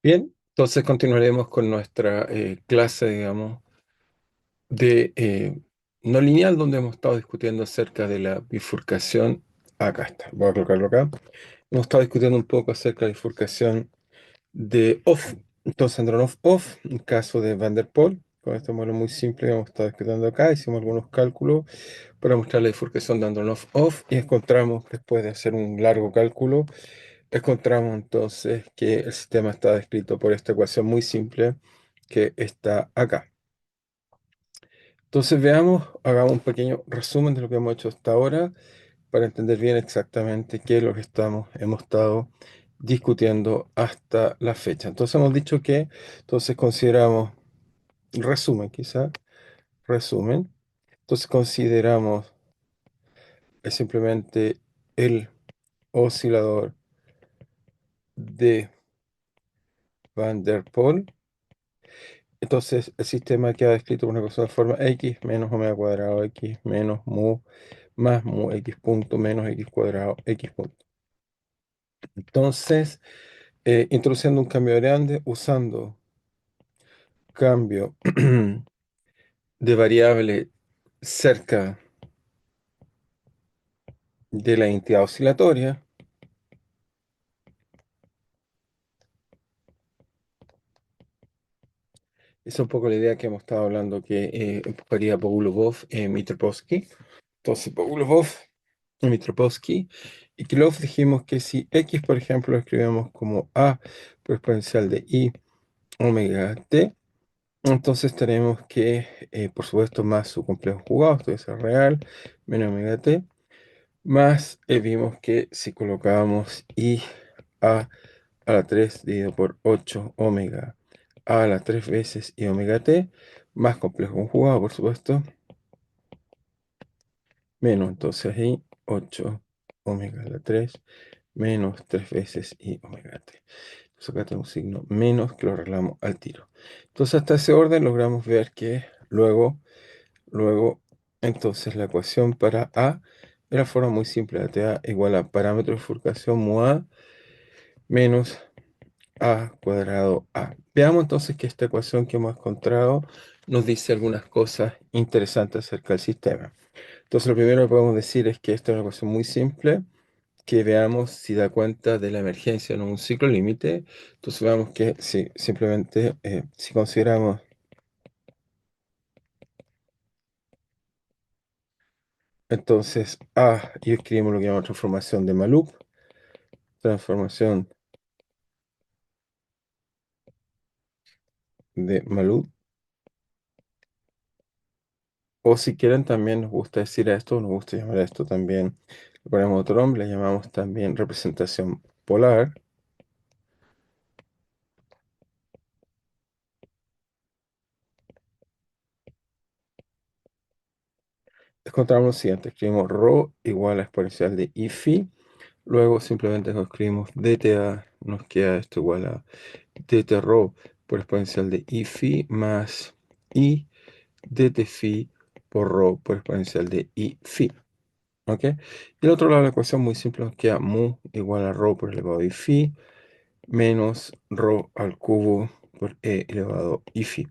Bien, entonces continuaremos con nuestra clase, digamos, de no lineal, donde hemos estado discutiendo acerca de la bifurcación. Acá está, voy a colocarlo acá. Hemos estado discutiendo un poco acerca de la bifurcación de off. Entonces, Andronov-Off, en caso de Van der Pol, con este modelo muy simple que hemos estado discutiendo acá, hicimos algunos cálculos para mostrar la bifurcación de Andronov-Off y encontramos, después de hacer un largo cálculo, encontramos entonces que el sistema está descrito por esta ecuación muy simple que está acá. Entonces veamos, hagamos un pequeño resumen de lo que hemos hecho hasta ahora para entender bien exactamente qué es lo que hemos estado discutiendo hasta la fecha. Entonces hemos dicho que, entonces consideramos, resumen quizá, resumen. Entonces consideramos simplemente el oscilador de Van der Pol. Entonces, el sistema queda descrito por una cosa de forma x menos omega cuadrado x menos mu más mu x punto menos x cuadrado x punto. Entonces, introduciendo un cambio grande, usando cambio de variable cerca de la identidad oscilatoria, es un poco la idea que hemos estado hablando que empujaría Pogulubov en Mitropolsky. Entonces, Pogulubov en Mitropolsky y Kirchhoff dijimos que si x, por ejemplo, lo escribimos como a por exponencial de i omega t, entonces tenemos que, por supuesto, más su complejo jugado, esto es real, menos omega t, más vimos que si colocábamos i a la 3 dividido por 8 omega a la 3 veces i omega t, más complejo conjugado, por supuesto, menos entonces i 8 omega a la 3 menos 3 veces i omega t. Entonces acá tengo un signo menos que lo arreglamos al tiro. Entonces hasta ese orden logramos ver que luego, entonces la ecuación para A era forma muy simple, de A igual a parámetro de bifurcación mu A menos A cuadrado A. Veamos entonces que esta ecuación que hemos encontrado nos dice algunas cosas interesantes acerca del sistema. Entonces lo primero que podemos decir es que esta es una ecuación muy simple, que veamos si da cuenta de la emergencia en un ciclo límite. Entonces veamos que si simplemente si consideramos entonces A y escribimos lo que llamamos transformación de Maloof, o si quieren también nos gusta decir a esto, nos gusta llamar a esto también, le ponemos otro nombre, le llamamos también representación polar. Encontramos lo siguiente, escribimos ρ igual a exponencial de i phi, luego simplemente nos escribimos dta, nos queda esto igual a dt rho por exponencial de i phi más i dt phi por rho por exponencial de i phi. ¿Ok? Y el otro lado de la ecuación muy simple nos queda mu igual a rho por elevado a i phi menos rho al cubo por e elevado a i phi.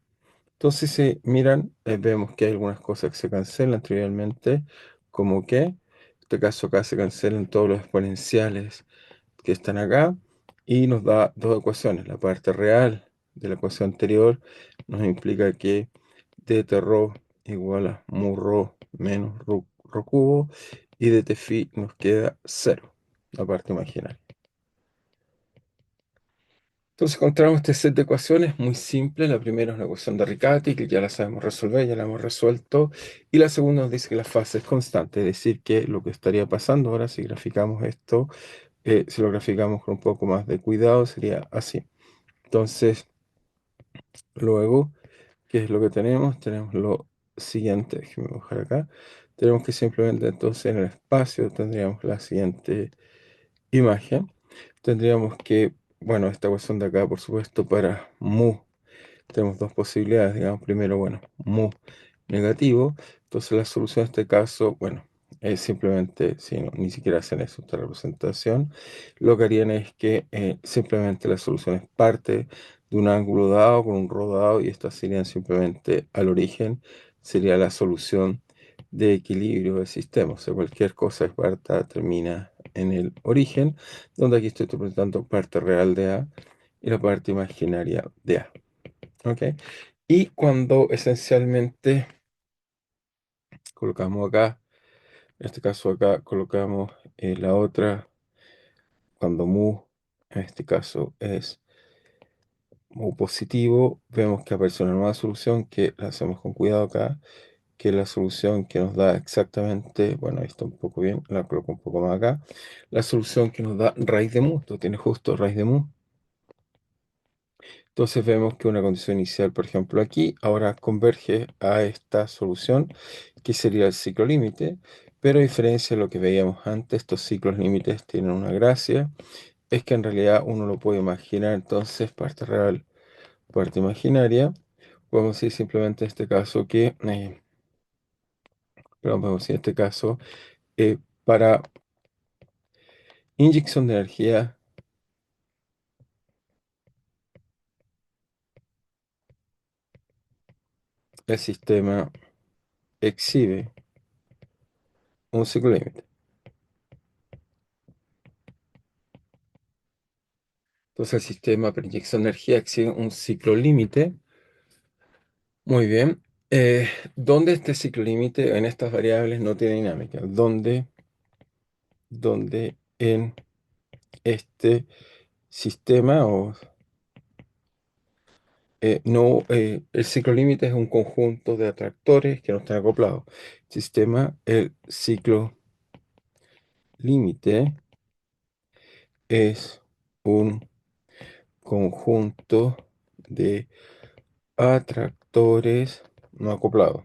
Entonces, si miran, vemos que hay algunas cosas que se cancelan trivialmente, como que, en este caso acá se cancelan todos los exponenciales que están acá, y nos da dos ecuaciones. La parte real de la ecuación anterior nos implica que dt rho igual a mu rho menos rho cubo, y dt phi nos queda cero, la parte imaginaria. Entonces encontramos este set de ecuaciones muy simple. La primera es una ecuación de Riccati, que ya la sabemos resolver, ya la hemos resuelto. Y la segunda nos dice que la fase es constante, es decir, que lo que estaría pasando ahora si graficamos esto, si lo graficamos con un poco más de cuidado, sería así. Entonces, luego, ¿qué es lo que tenemos? Tenemos lo siguiente, déjenme bajar acá. Tenemos que simplemente entonces en el espacio tendríamos la siguiente imagen. Tendríamos que, bueno, esta ecuación de acá, por supuesto, para mu tenemos dos posibilidades, digamos, primero, bueno, mu negativo, entonces la solución a este caso, bueno, es simplemente, si no, ni siquiera hacen eso, esta representación, lo que harían es que simplemente la solución es parte de un ángulo dado con un rodado y estas serían simplemente al origen, sería la solución de equilibrio del sistema. O sea, cualquier cosa que parta termina en el origen, donde aquí estoy representando parte real de A y la parte imaginaria de A. ¿Ok? Y cuando esencialmente colocamos acá, en este caso acá colocamos la otra, cuando mu, en este caso es mu positivo, vemos que aparece una nueva solución que la hacemos con cuidado acá, que es la solución que nos da exactamente, bueno, ahí está un poco bien, la coloco un poco más acá, la solución que nos da raíz de mu, esto tiene justo raíz de mu. Entonces vemos que una condición inicial, por ejemplo, aquí, ahora converge a esta solución, que sería el ciclo límite, pero a diferencia de lo que veíamos antes, estos ciclos límites tienen una gracia, es que en realidad uno lo puede imaginar, entonces parte real, parte imaginaria. Podemos decir simplemente en este caso que, perdón, podemos decir en este caso, para inyección de energía, el sistema exhibe un ciclo límite. Entonces el sistema para inyección de energía exhibe un ciclo límite. Muy bien. ¿Dónde este ciclo límite en estas variables no tiene dinámica? ¿Dónde en este sistema o no, el ciclo límite es un conjunto de atractores que no están acoplados. Sistema, el ciclo límite es un conjunto de atractores no acoplados.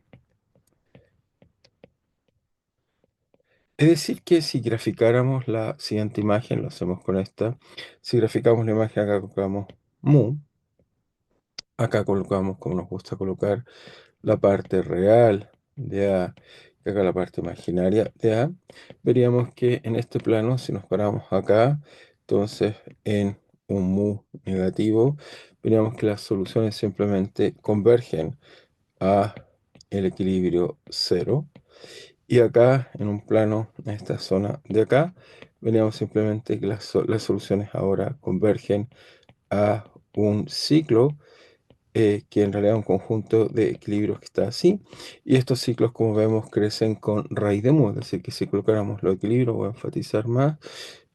Es decir, que si graficáramos la siguiente imagen, lo hacemos con esta, si graficamos la imagen, acá colocamos mu, acá colocamos, como nos gusta colocar, la parte real de A, y acá la parte imaginaria de A, veríamos que en este plano, si nos paramos acá, entonces en un mu negativo, veríamos que las soluciones simplemente convergen a el equilibrio cero. Y acá, en un plano, en esta zona de acá, veríamos simplemente que las soluciones ahora convergen a un ciclo que en realidad es un conjunto de equilibrios que está así. Y estos ciclos, como vemos, crecen con raíz de mu. Es decir, que si colocáramos los equilibrios, voy a enfatizar más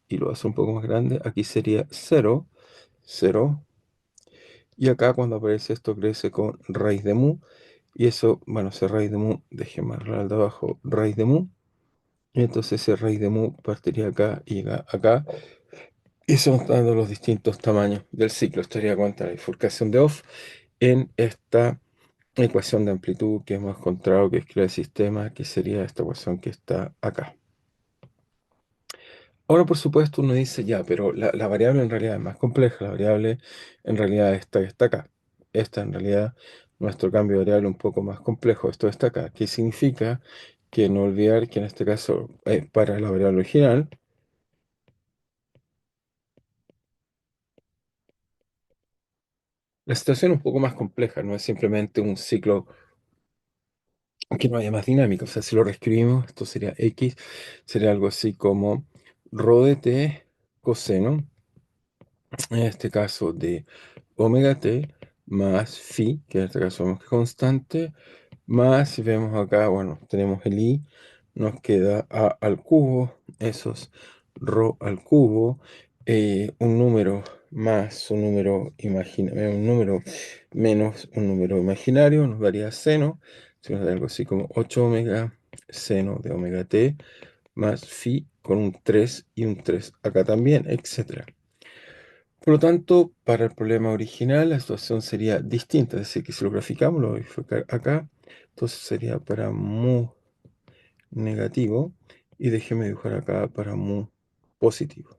y lo voy a hacer un poco más grande. Aquí sería cero, cero. Y acá cuando aparece esto crece con raíz de mu. Y eso, bueno, ese raíz de mu, déjeme arreglar al de abajo, raíz de mu. Y entonces ese raíz de mu partiría acá y llega acá. Y son dando los distintos tamaños del ciclo. Esto daría cuenta de la bifurcación de Off en esta ecuación de amplitud que hemos encontrado que escribe el sistema, que sería esta ecuación que está acá. Ahora, por supuesto, uno dice, ya, pero la variable en realidad es más compleja. La variable en realidad esta que está acá. Esta en realidad, nuestro cambio de variable un poco más complejo. Esto está acá. ¿Qué significa? Que no olvidar que en este caso, para la variable original, la situación es un poco más compleja. No es simplemente un ciclo que no haya más dinámica. O sea, si lo reescribimos, esto sería x, sería algo así como rho de t coseno, en este caso de omega t, más phi, que en este caso vemos que es constante, más si vemos acá, bueno, tenemos el i, nos queda a al cubo, eso es rho al cubo, un número más un número un número menos un número imaginario, nos daría seno, si nos da algo así como 8 omega, seno de omega t, más phi con un 3 y un 3 acá también, etcétera. Por lo tanto, para el problema original la situación sería distinta, es decir, que si lo graficamos, lo voy a graficar acá, entonces sería para mu negativo y déjeme dibujar acá para mu positivo.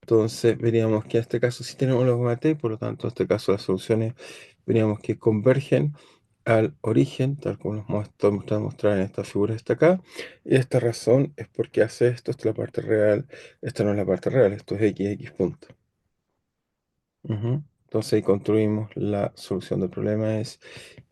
Entonces veríamos que en este caso sí tenemos los t, por lo tanto en este caso las soluciones veríamos que convergen al origen, tal como nos muestra mostrar en esta figura está acá. Y esta razón es porque hace esto, esta es la parte real, esta no es la parte real, esto es x punto. Ujú. Entonces ahí construimos la solución del problema, es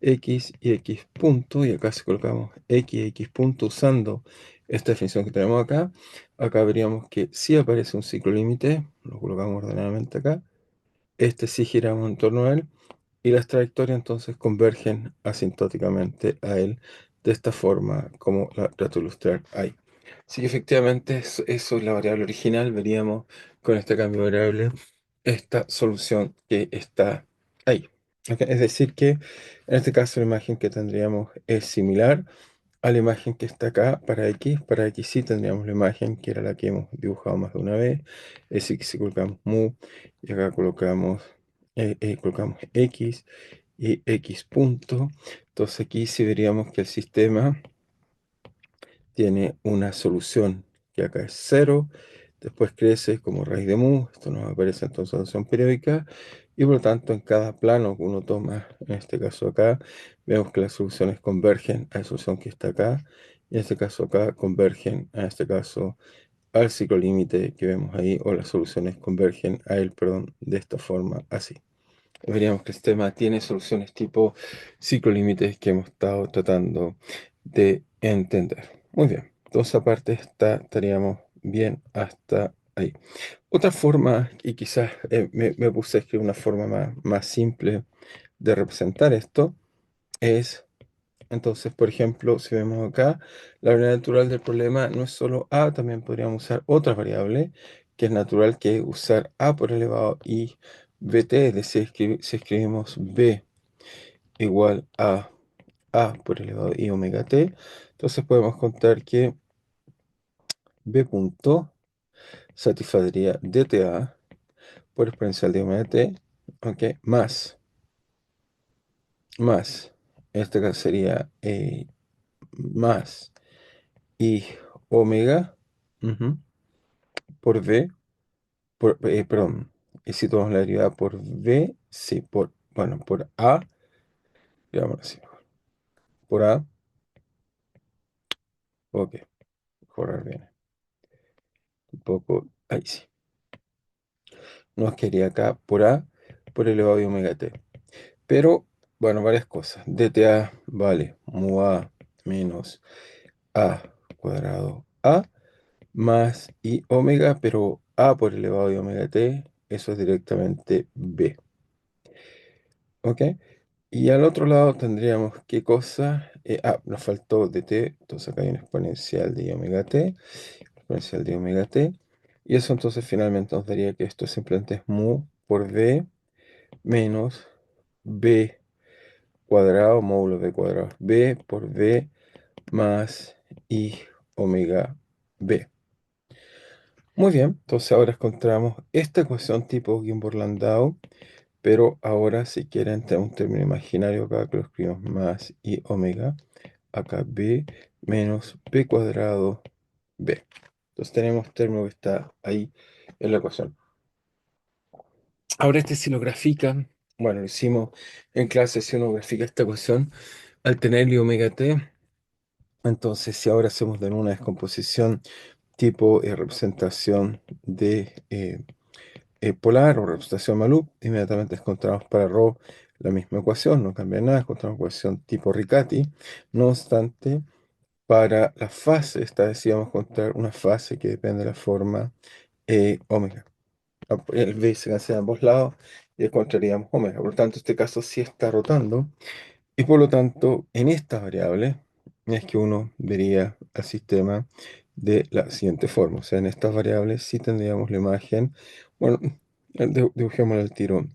x y x punto, y acá si colocamos x y x punto usando esta definición que tenemos acá, acá veríamos que si aparece un ciclo límite, lo colocamos ordenadamente acá, este sí giramos en torno a él, y las trayectorias entonces convergen asintóticamente a él de esta forma como la trato de ilustrar ahí. Así que efectivamente eso es la variable original, veríamos con este cambio de variable esta solución que está ahí. ¿Ok? Es decir que en este caso la imagen que tendríamos es similar a la imagen que está acá para X. Para X sí tendríamos la imagen que era la que hemos dibujado más de una vez. Es decir, que si colocamos mu y acá colocamos X y X punto, entonces aquí sí veríamos que el sistema tiene una solución que acá es cero, después crece como raíz de mu, esto nos aparece entonces en solución periódica, y por lo tanto en cada plano que uno toma, en este caso acá, vemos que las soluciones convergen a la solución que está acá, y en este caso acá convergen, en este caso, al ciclo límite que vemos ahí, o las soluciones convergen a él, perdón, de esta forma, así. Veríamos que el sistema tiene soluciones tipo ciclo límites que hemos estado tratando de entender. Muy bien, entonces aparte estaríamos bien hasta ahí. Otra forma, y quizás me puse a escribir una forma más simple de representar esto, es, entonces, por ejemplo, si vemos acá, la variable natural del problema no es solo a, también podríamos usar otra variable, que es natural, que es usar a por elevado i bt, es decir, si escribimos b igual a por elevado i omega t, entonces podemos contar que b punto satisfacería dta por exponencial de omega t, ok, más, en este caso sería más i omega, ujú, por v, perdón, y si tomamos la derivada por v, sí, bueno, por a, digámoslo así, por a, ok, mejorar bien, un poco, ahí sí, nos quería acá por a, por elevado de omega t, pero, bueno, varias cosas, dta vale mu a menos a cuadrado a, más i omega, pero a por elevado de omega t, eso es directamente b, ok. Y al otro lado tendríamos qué cosa. Nos faltó dt, entonces acá hay un exponencial de omega t, exponencial de omega t. Y eso entonces finalmente nos daría que esto simplemente es mu por b menos b cuadrado, módulo b cuadrado, b por b más i omega b. Muy bien, entonces ahora encontramos esta ecuación tipo Gimbor-Landau, pero ahora si quieren tenemos un término imaginario acá que lo escribimos más i omega, acá b menos b cuadrado b. Entonces tenemos término que está ahí en la ecuación. Ahora este si lo grafica, bueno, lo hicimos en clase, si uno grafica esta ecuación, al tener i omega t, entonces si ahora hacemos de nuevo una descomposición tipo representación de polar o representación Maloof, inmediatamente encontramos para ρ la misma ecuación, no cambia nada, encontramos ecuación tipo Riccati. No obstante, para la fase, esta vez sí vamos a encontrar una fase que depende de la forma omega. El B se cancela a ambos lados y encontraríamos omega. Por lo tanto, este caso sí está rotando. Y por lo tanto, en esta variable es que uno vería al sistema de la siguiente forma. O sea, en estas variables sí tendríamos la imagen, bueno, dibujémosla al tiro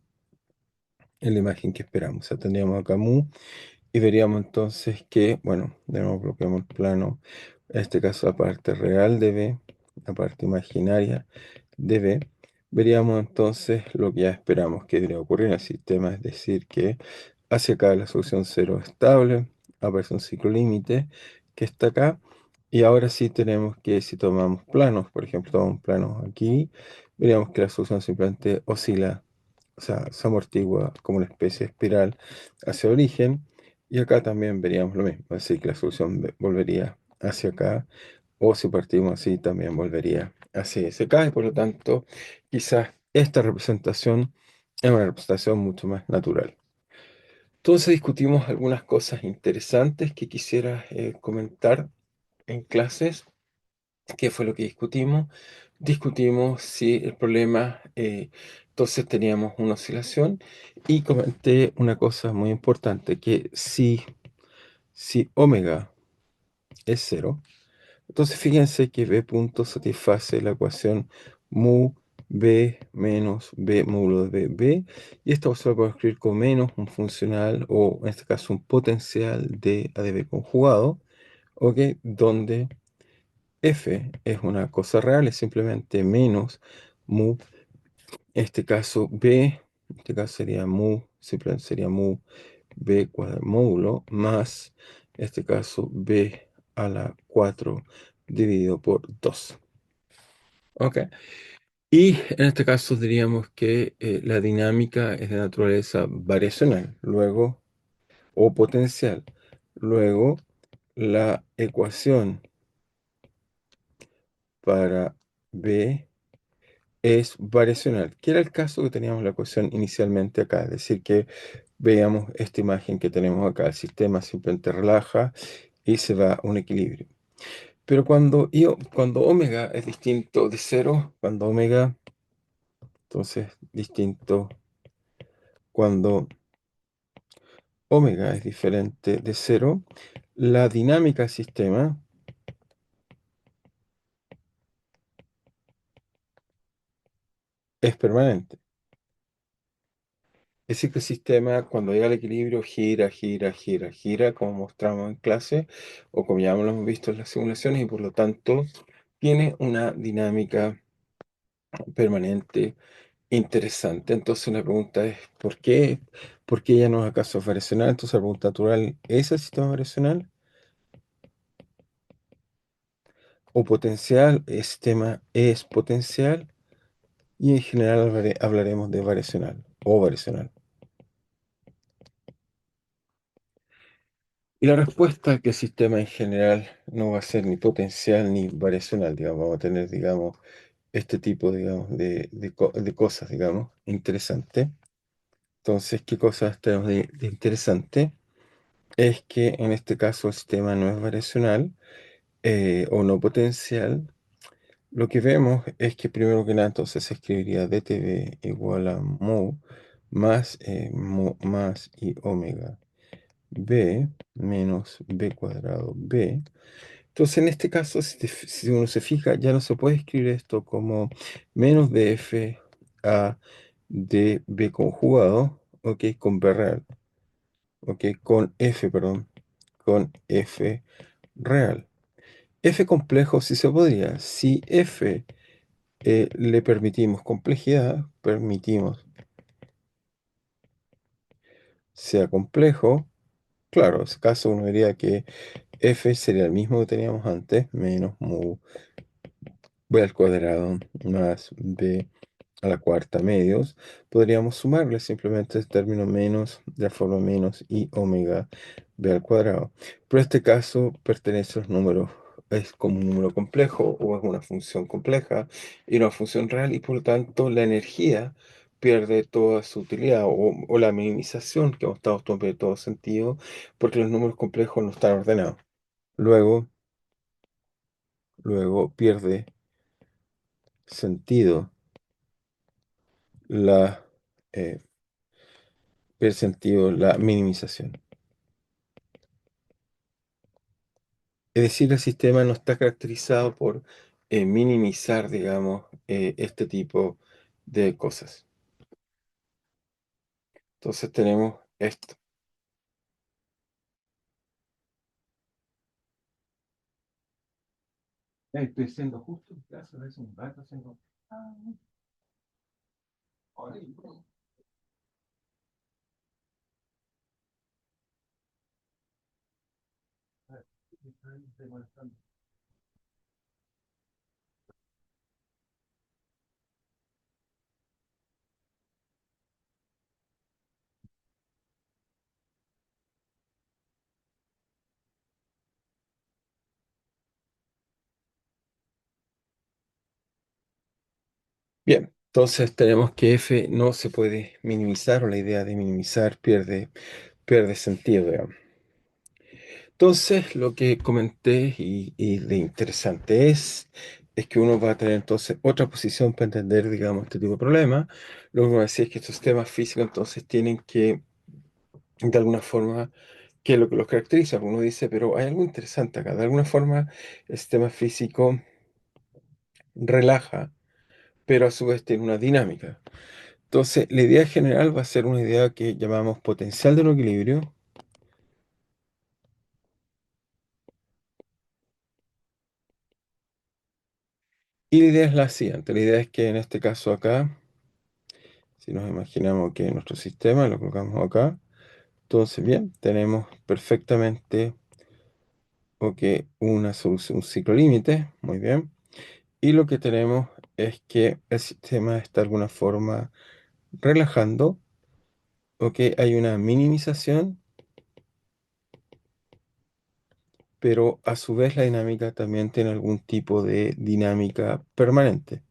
en la imagen que esperamos. O sea, tendríamos acá mu y veríamos entonces que, bueno, de nuevo bloqueamos el plano, en este caso la parte real de B, la parte imaginaria de B. Veríamos entonces lo que ya esperamos que debería ocurrir en el sistema, es decir, que hacia acá la solución cero estable, aparece un ciclo límite que está acá, y ahora sí tenemos que, si tomamos planos, por ejemplo, tomamos planos aquí, veríamos que la solución simplemente oscila, o sea, se amortigua como una especie de espiral hacia origen, Y acá también veríamos lo mismo, así que la solución volvería hacia acá, o si partimos así, también volvería hacia ese acá, y por lo tanto, quizás esta representación es una representación mucho más natural. Entonces discutimos algunas cosas interesantes que quisiera comentar en clases. ¿Qué fue lo que discutimos? Discutimos si el problema, entonces teníamos una oscilación y comenté una cosa muy importante, que si omega es cero, entonces fíjense que B punto satisface la ecuación mu B menos B módulo de B, y esto se lo puedo escribir como menos un funcional, o en este caso un potencial de A de B conjugado, ¿ok? Donde F es una cosa real, es simplemente menos mu, en este caso B, en este caso sería mu, simplemente sería mu B cuadrado módulo más, en este caso B a la 4 dividido por 2. ¿Ok? Y en este caso diríamos que la dinámica es de naturaleza variacional, luego, o potencial. Luego, la ecuación para B es variacional, que era el caso que teníamos la ecuación inicialmente acá, es decir, que veamos esta imagen que tenemos acá, el sistema simplemente relaja y se va a un equilibrio. Pero cuando omega es distinto de cero, cuando omega, entonces distinto, cuando omega es diferente de cero, la dinámica del sistema es permanente. Es decir, que el sistema cuando llega al equilibrio gira, gira, gira, gira, como mostramos en clase, o como ya lo hemos visto en las simulaciones, y por lo tanto tiene una dinámica permanente interesante. Entonces la pregunta es, ¿por qué? ¿Por qué ya no es acaso variacional? Entonces la pregunta natural, ¿es el sistema variacional o potencial? ¿El sistema es potencial? Y en general hablaremos de variacional o variacional. Y la respuesta es que el sistema en general no va a ser ni potencial ni variacional, digamos, vamos a tener, digamos, este tipo, digamos, de cosas, digamos, interesantes. Entonces, ¿qué cosas tenemos de interesante? Es que en este caso el sistema no es variacional o no potencial. Lo que vemos es que primero que nada entonces se escribiría dTV igual a mu más, mu más i omega b menos b cuadrado b. Entonces en este caso, si uno se fija, ya no se puede escribir esto como menos df a db conjugado, ok, con b real, ok, con f, perdón, con f real. F complejo sí se podría. Si F le permitimos complejidad, permitimos sea complejo, claro, en ese caso uno diría que F sería el mismo que teníamos antes, menos mu b al cuadrado más b a la cuarta medios. Podríamos sumarle simplemente el término menos de la forma menos y omega b al cuadrado. Pero este caso pertenece a los números, es como un número complejo o es una función compleja y una función real, y por lo tanto la energía pierde toda su utilidad, o la minimización que hemos estado en todo sentido, porque los números complejos no están ordenados. Luego, luego pierde sentido la, eh, pierde sentido la minimización. Es decir, el sistema no está caracterizado por minimizar, digamos, este tipo de cosas. Entonces tenemos esto. Estoy siendo justo en caso de eso, un rato haciendo. Bien, entonces tenemos que F no se puede minimizar o la idea de minimizar pierde sentido, digamos. Entonces, lo que comenté y de interesante es que uno va a tener entonces otra posición para entender, digamos, este tipo de problema. Lo que uno va a decir es que estos sistemas físicos entonces tienen que, de alguna forma, ¿qué es lo que los caracteriza? Uno dice, pero hay algo interesante acá. De alguna forma, el sistema físico relaja, pero a su vez tiene una dinámica. Entonces, la idea general va a ser una idea que llamamos potencial de un equilibrio. Y la idea es la siguiente. La idea es que en este caso acá, si nos imaginamos que nuestro sistema lo colocamos acá, entonces bien, tenemos perfectamente ok, una solución, un ciclo límite, muy bien. Y lo que tenemos es que el sistema está de alguna forma relajando, ok, hay una minimización, pero a su vez la dinámica también tiene algún tipo de dinámica permanente.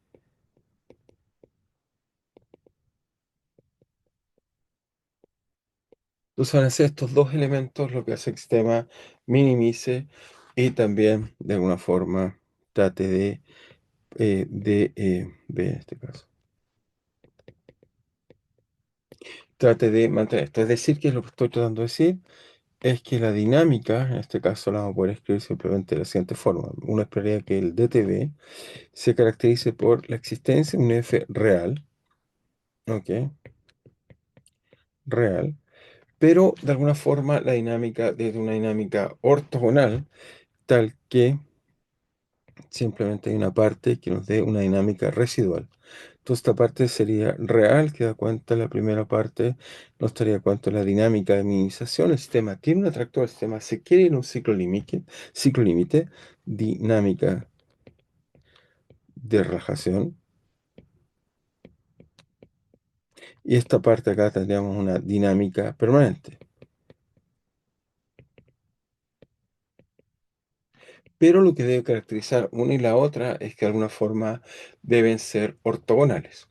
Entonces van a ser estos dos elementos lo que hace que el sistema minimice y también de alguna forma trate de en este caso, trate de mantener esto. Es decir, que lo que estoy tratando de decir es que la dinámica, en este caso la vamos a poder escribir simplemente de la siguiente forma. Uno esperaría que el DTB se caracterice por la existencia de un F real, ¿ok? Real, pero de alguna forma la dinámica desde una dinámica ortogonal, tal que simplemente hay una parte que nos dé una dinámica residual. Entonces, esta parte sería real, que da cuenta la primera parte, nos daría cuenta de la dinámica de minimización. El sistema tiene un atractor, el sistema se quiere ir a un ciclo límite, dinámica de relajación. Y esta parte acá tendríamos una dinámica permanente. Pero lo que debe caracterizar una y la otra es que de alguna forma deben ser ortogonales.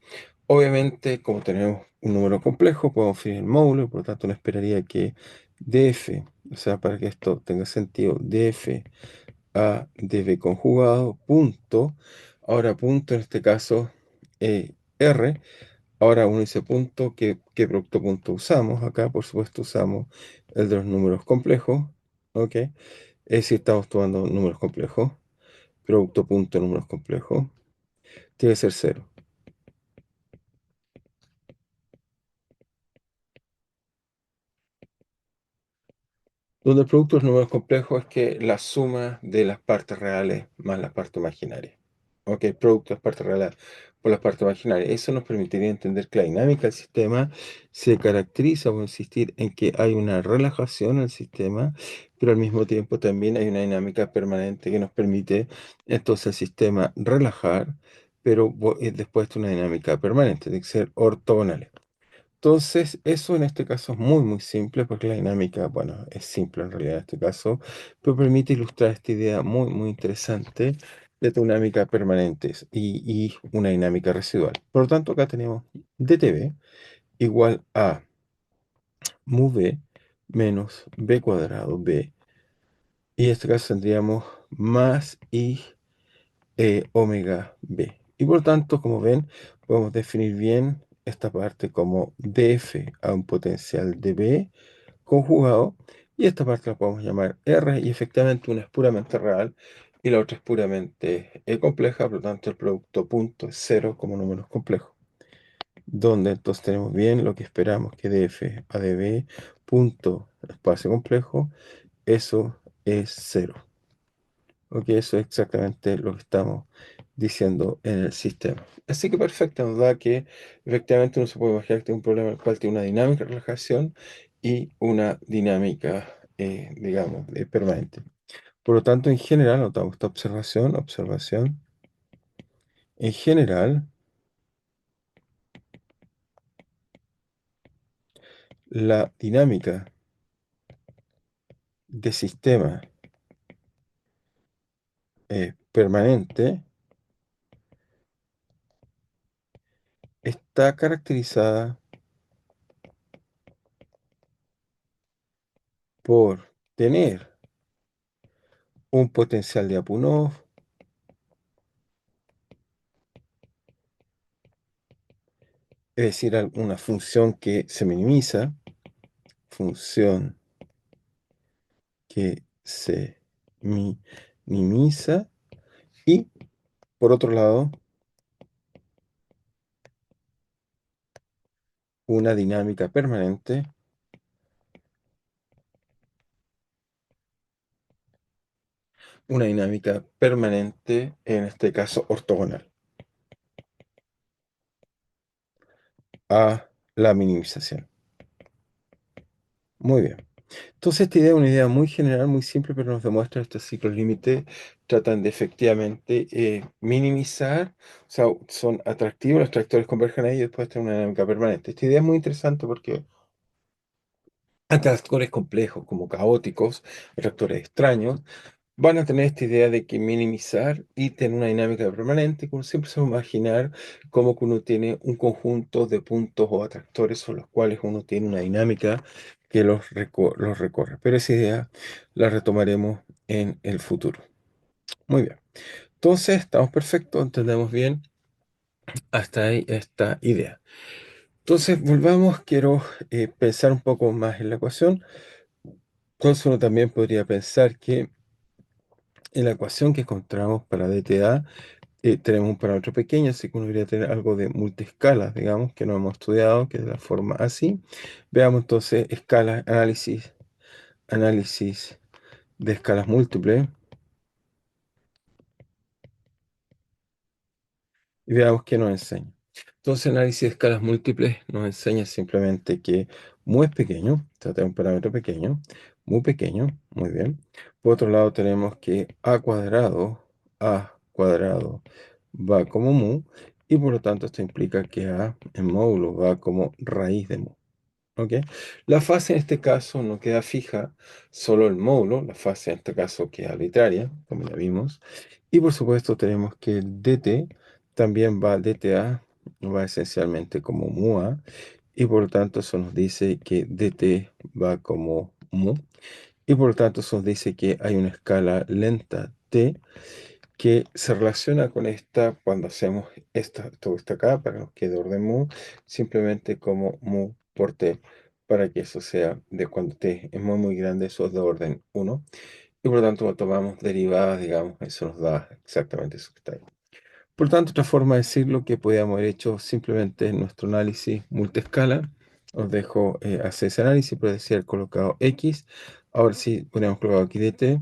Obviamente, como tenemos un número complejo, podemos definir el módulo, por lo tanto, uno esperaría que df, o sea, para que esto tenga sentido, df a dv conjugado, punto, ahora punto en este caso r, ahora uno dice punto, ¿qué producto punto usamos? Acá, por supuesto, usamos el de los números complejos, ¿ok? Es decir, estamos tomando números complejos, producto punto números complejos, tiene que ser cero. Donde el producto de los números complejos es que la suma de las partes reales más las partes imaginarias. Ok, el producto de las partes reales por las partes imaginarias. Eso nos permitiría entender que la dinámica del sistema se caracteriza por insistir en que hay una relajación en el sistema, pero al mismo tiempo también hay una dinámica permanente que nos permite entonces el sistema relajar, pero después de una dinámica permanente, tiene que ser ortogonal. Entonces, eso en este caso es muy, muy simple porque la dinámica, bueno, es simple en realidad en este caso, pero permite ilustrar esta idea muy, muy interesante de dinámica permanentes y una dinámica residual. Por lo tanto, acá tenemos dTB igual a mu b menos b cuadrado b, y en este caso tendríamos más i omega b. Y por lo tanto, como ven, podemos definir bien esta parte como df a un potencial de b conjugado, y esta parte la podemos llamar R, y efectivamente una es puramente real y la otra es puramente compleja, por lo tanto el producto punto es cero como números complejos, donde entonces tenemos bien lo que esperamos que de F a de B punto espacio complejo, eso es cero. Ok, eso es exactamente lo que estamos diciendo en el sistema. Así que perfecto, nos da que efectivamente uno se puede imaginar que tiene un problema en el cual tiene una dinámica de relajación y una dinámica, digamos, permanente. Por lo tanto, en general, notamos esta observación, en general, la dinámica de sistema permanente está caracterizada por tener un potencial de Apunov, es decir, una función que se minimiza, función que se minimiza, y por otro lado, una dinámica permanente, en este caso ortogonal, a la minimización. Muy bien. Entonces, esta idea es una idea muy general, muy simple, pero nos demuestra que estos ciclos límite tratan de efectivamente minimizar, o sea, son atractivos, los tractores convergen ahí y después tienen una dinámica permanente. Esta idea es muy interesante porque atractores complejos, como caóticos, atractores extraños, van a tener esta idea de que minimizar y tener una dinámica permanente, como siempre se va a imaginar como que uno tiene un conjunto de puntos o atractores sobre los cuales uno tiene una dinámica que los recorre. Pero esa idea la retomaremos en el futuro. Muy bien. Entonces, estamos perfectos, entendemos bien hasta ahí esta idea. Entonces, volvamos, quiero pensar un poco más en la ecuación. Entonces, uno también podría pensar que en la ecuación que encontramos para dta, tenemos un parámetro pequeño, así que uno debería tener algo de multiescalas, digamos, que no hemos estudiado, que es de la forma así. Veamos entonces escalas, análisis de escalas múltiples, y veamos qué nos enseña. Entonces, análisis de escalas múltiples nos enseña simplemente que mu es pequeño, trata de un parámetro pequeño, muy pequeño, muy bien. Por otro lado, tenemos que a cuadrado va como mu, y por lo tanto esto implica que a en módulo va como raíz de mu. ¿Ok? La fase en este caso no queda fija, solo el módulo, la fase en este caso queda arbitraria, como ya vimos. Y por supuesto tenemos que dt también va, dta va esencialmente como mu a, y por lo tanto eso nos dice que dt va como mu, y por lo tanto eso nos dice que hay una escala lenta t que se relaciona con esta cuando hacemos esto que está acá, para que de orden mu, simplemente como mu por t, para que eso sea de cuando t es muy grande, eso es de orden 1, y por lo tanto cuando tomamos derivadas, digamos, eso nos da exactamente eso que está ahí. Por tanto, otra forma de decirlo que podíamos haber hecho simplemente en nuestro análisis multiescala. Os dejo hacer ese análisis, pero decía haber colocado X. Ahora sí, hubiéramos colocado aquí dt.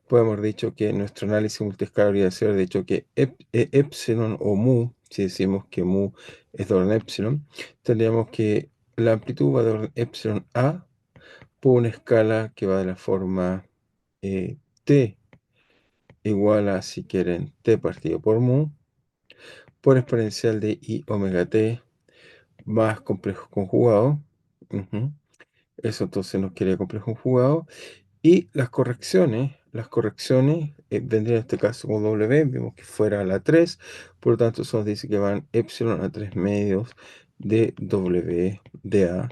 Podemos haber dicho que nuestro análisis multiescala habría sido de hecho que epsilon o mu, si decimos que mu es de orden epsilon, tendríamos que la amplitud va de orden epsilon a por una escala que va de la forma t igual a, si quieren, t partido por mu por exponencial de i omega t más complejo conjugado. Ujú. Eso entonces nos quería complejo conjugado. Y las correcciones vendrían en este caso con W, vimos que fuera la 3, por lo tanto eso nos dice que van epsilon a 3 medios de W de A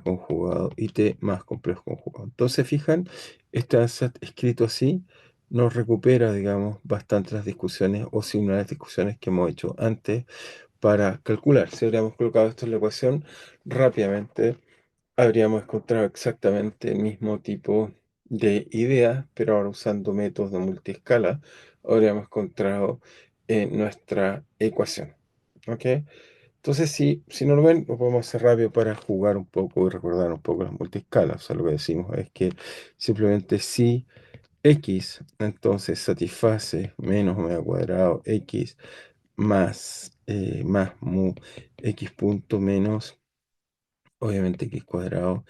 conjugado y T más complejo conjugado. Entonces, fijan, está escrito así, nos recupera, digamos, bastante las discusiones o similares discusiones que hemos hecho antes para calcular. Si habríamos colocado esto en la ecuación, rápidamente habríamos encontrado exactamente el mismo tipo de idea, pero ahora usando métodos de multiescala, habríamos encontrado nuestra ecuación. ¿Ok? Entonces, si no lo ven, lo podemos hacer rápido para jugar un poco y recordar un poco las multiescalas. O sea, lo que decimos es que simplemente si x entonces satisface menos omega cuadrado x más mu x punto menos, obviamente, x cuadrado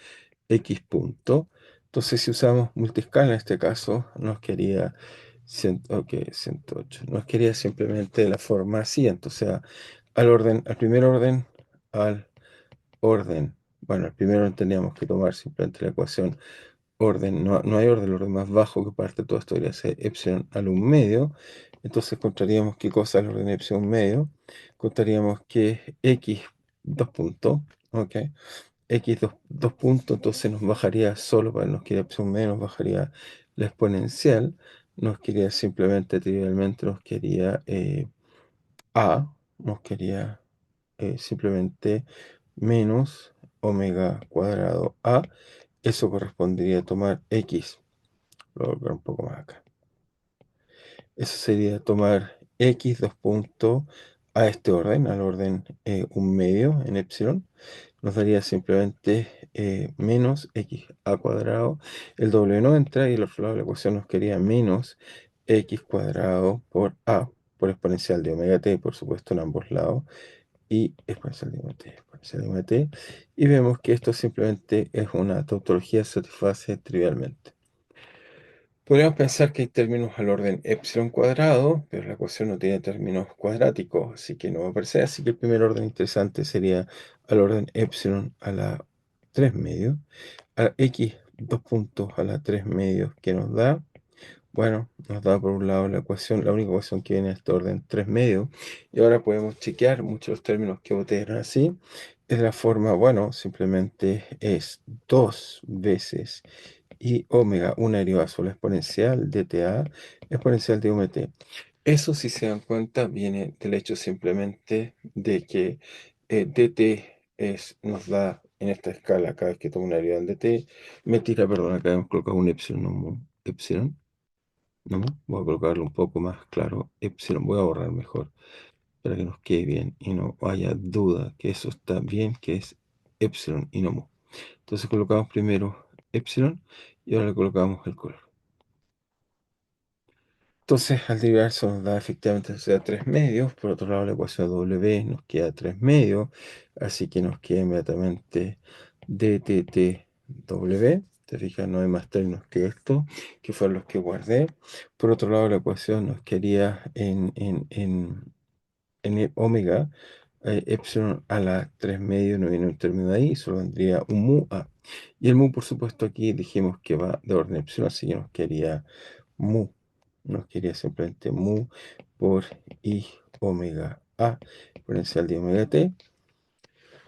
x punto. Entonces, si usamos multiescala en este caso, nos quería, 108, nos quería simplemente de la forma siguiente, o sea, al primer orden, al orden. Bueno, al primero tendríamos que tomar simplemente la ecuación orden, no hay orden, el orden más bajo que parte de todo esto debería ser epsilon al 1 medio, Entonces encontraríamos qué cosa es el orden epsilon medio. Encontraríamos que x dos puntos, ¿ok? X dos puntos, entonces nos bajaría solo para nos quería epsilon medio, nos bajaría la exponencial. Nos quería simplemente, trivialmente, nos quería a, nos quería simplemente menos omega cuadrado a. Eso correspondería a tomar x. Lo voy a colocar un poco más acá. Eso sería tomar x dos puntos a este orden, al orden un medio en epsilon. Nos daría simplemente menos x a cuadrado. El doble no entra y el otro lado de la ecuación nos quería menos x cuadrado por a, por exponencial de omega t, por supuesto, en ambos lados. Y exponencial de omega t, exponencial de omega t. Y vemos que esto simplemente es una tautología, satisface trivialmente. Podríamos pensar que hay términos al orden epsilon cuadrado, pero la ecuación no tiene términos cuadráticos, así que no va a aparecer. Así que el primer orden interesante sería al orden epsilon a la 3 medios, a x dos puntos a la 3 medios que nos da. Bueno, nos da por un lado la ecuación, la única ecuación que viene de este orden 3 medios. Y ahora podemos chequear muchos de los términos que boté eran así. Es de la forma, bueno, simplemente es 2 veces y omega, una derivada sobre la exponencial de ta, exponencial de omt. Eso, si se dan cuenta, viene del hecho simplemente de que dt nos da en esta escala, cada vez que tomo una derivada del dt, me tira, perdón, acá hemos colocado un epsilon, no un epsilon, no, voy a colocarlo un poco más claro, epsilon, voy a borrar mejor, para que nos quede bien y no haya duda que eso está bien, que es epsilon y no mu. Entonces colocamos primero epsilon y ahora le colocamos el color. Entonces, al derivar eso nos da efectivamente o sea 3 medios. Por otro lado, la ecuación W nos queda 3 medios. Así que nos queda inmediatamente dTTW. Te fijas, no hay más términos que esto, que fueron los que guardé. Por otro lado, la ecuación nos quería en el omega, epsilon a la 3 medios, no viene un término de ahí, solo vendría un mu a. Y el mu, por supuesto, aquí dijimos que va de orden epsilon, así que nos quería mu. Nos quería simplemente mu por i omega a exponencial de omega t.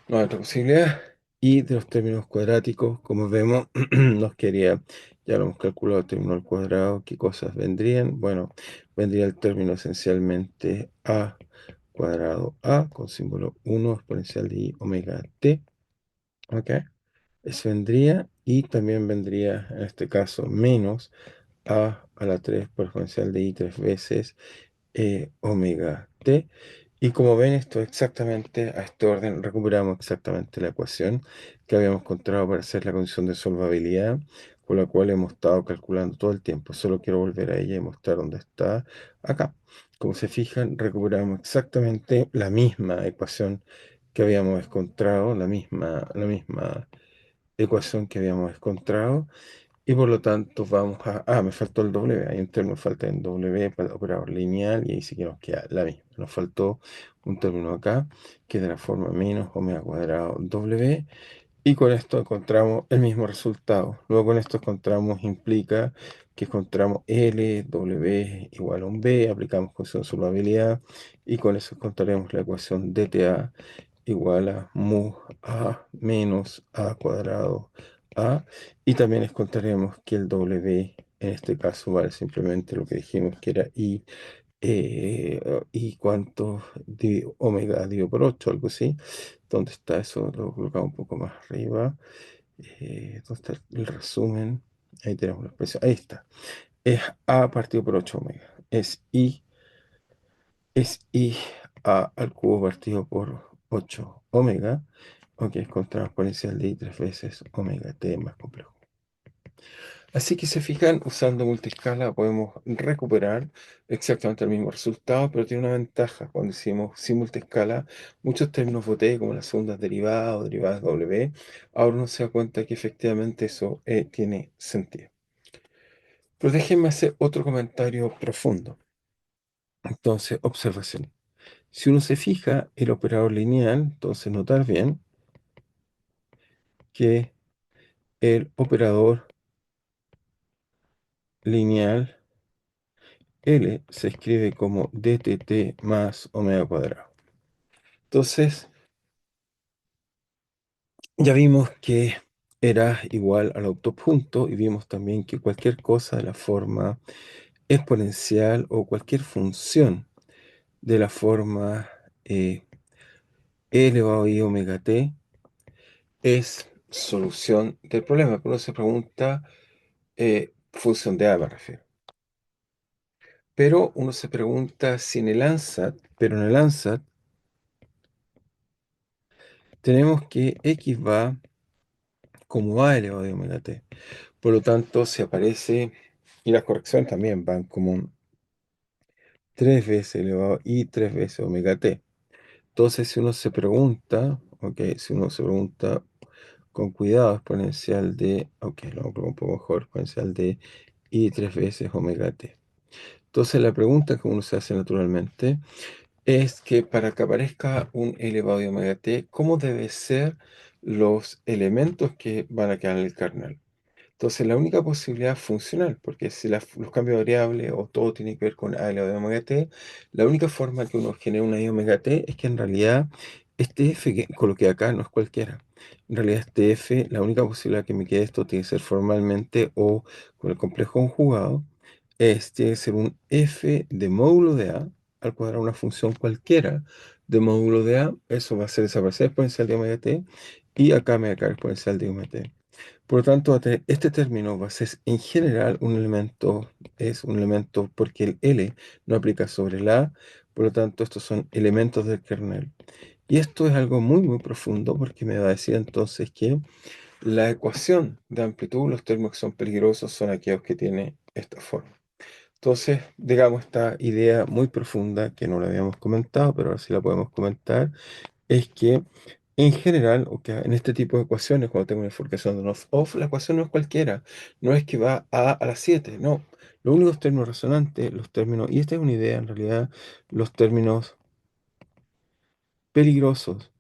No hay otra posibilidad. Y de los términos cuadráticos, como vemos, nos quería, ya lo hemos calculado, término al cuadrado, ¿qué cosas vendrían? Bueno, vendría el término esencialmente a cuadrado a con símbolo 1 exponencial de i omega t. ¿Ok? Eso vendría y también vendría en este caso menos a la 3 por exponencial de i 3 veces omega t. Y como ven, esto exactamente a este orden, recuperamos exactamente la ecuación que habíamos encontrado para hacer la condición de solvabilidad, con la cual hemos estado calculando todo el tiempo. Solo quiero volver a ella y mostrar dónde está acá. Como se fijan, recuperamos exactamente la misma ecuación que habíamos encontrado, la misma ecuación que habíamos encontrado y por lo tanto vamos a... Ah, me faltó el W. Hay un término que falta en W para operador lineal y ahí sí que nos queda la misma. Nos faltó un término acá que es de la forma menos omega cuadrado W. Y con esto encontramos el mismo resultado. Luego con esto encontramos, implica que encontramos L, W igual a un B, aplicamos condición de solvabilidad y con eso encontraremos la ecuación dTA igual a mu a menos a cuadrado a. Y también encontraremos que el W en este caso vale simplemente lo que dijimos que era I. ¿Y cuánto? Omega dividido por 8 algo así. ¿Dónde está eso? Lo colocamos un poco más arriba. ¿Dónde está el resumen? Ahí tenemos la expresión. Ahí está. Es A partido por 8 omega. Es I A al cubo partido por 8 omega. Ok, es contra exponencial de I 3 veces omega t más complejo. Así que se fijan, usando multiescala podemos recuperar exactamente el mismo resultado, pero tiene una ventaja. Cuando decimos sin multiescala, muchos términos boté, como las segundas derivadas o derivadas W, ahora uno se da cuenta que efectivamente eso tiene sentido. Pero déjenme hacer otro comentario profundo. Entonces, observación. Si uno se fija el operador lineal, entonces notar bien que el operador lineal L se escribe como dtt más omega cuadrado. Entonces, ya vimos que era igual al autopunto y vimos también que cualquier cosa de la forma exponencial o cualquier función de la forma e elevado a i omega t es solución del problema. Pero uno se pregunta, función de A me refiero. Pero uno se pregunta si en el ANSAT, pero en el ANSAT tenemos que X va como A elevado a omega t. Por lo tanto, se aparece, y las correcciones también van como 3 veces elevado a i 3 veces omega t. Entonces, si uno se pregunta, ok, si uno se pregunta con cuidado, exponencial de, ok, lo vamos a un poco mejor, exponencial de i 3 veces omega t. Entonces, la pregunta que uno se hace naturalmente es que para que aparezca un elevado a omega t, ¿cómo deben ser los elementos que van a quedar en el kernel? Entonces, la única posibilidad funcional, porque si los cambios de variable o todo tiene que ver con A elevado a omega t, la única forma que uno genera una I omega t es que en realidad este f que coloqué acá no es cualquiera. En realidad este f, la única posibilidad que me quede esto tiene que ser formalmente o con el complejo conjugado, tiene que ser un f de módulo de A al cuadrado una función cualquiera de módulo de A. Eso va a ser desaparecer exponencial de omega t y acá me va a quedar exponencial de omega t. Por lo tanto, este término va a ser en general un elemento, es un elemento porque el L no aplica sobre el A, por lo tanto, estos son elementos del kernel. Y esto es algo muy, muy profundo porque me va a decir entonces que la ecuación de amplitud, los términos que son peligrosos son aquellos que tienen esta forma. Entonces, digamos, esta idea muy profunda que no la habíamos comentado, pero ahora sí la podemos comentar, es que en general, o que en este tipo de ecuaciones, cuando tengo una bifurcación de on-off, la ecuación no es cualquiera, no es que va a las 7, no. Los únicos términos resonantes, los términos, y esta es una idea en realidad, los términos peligrosos,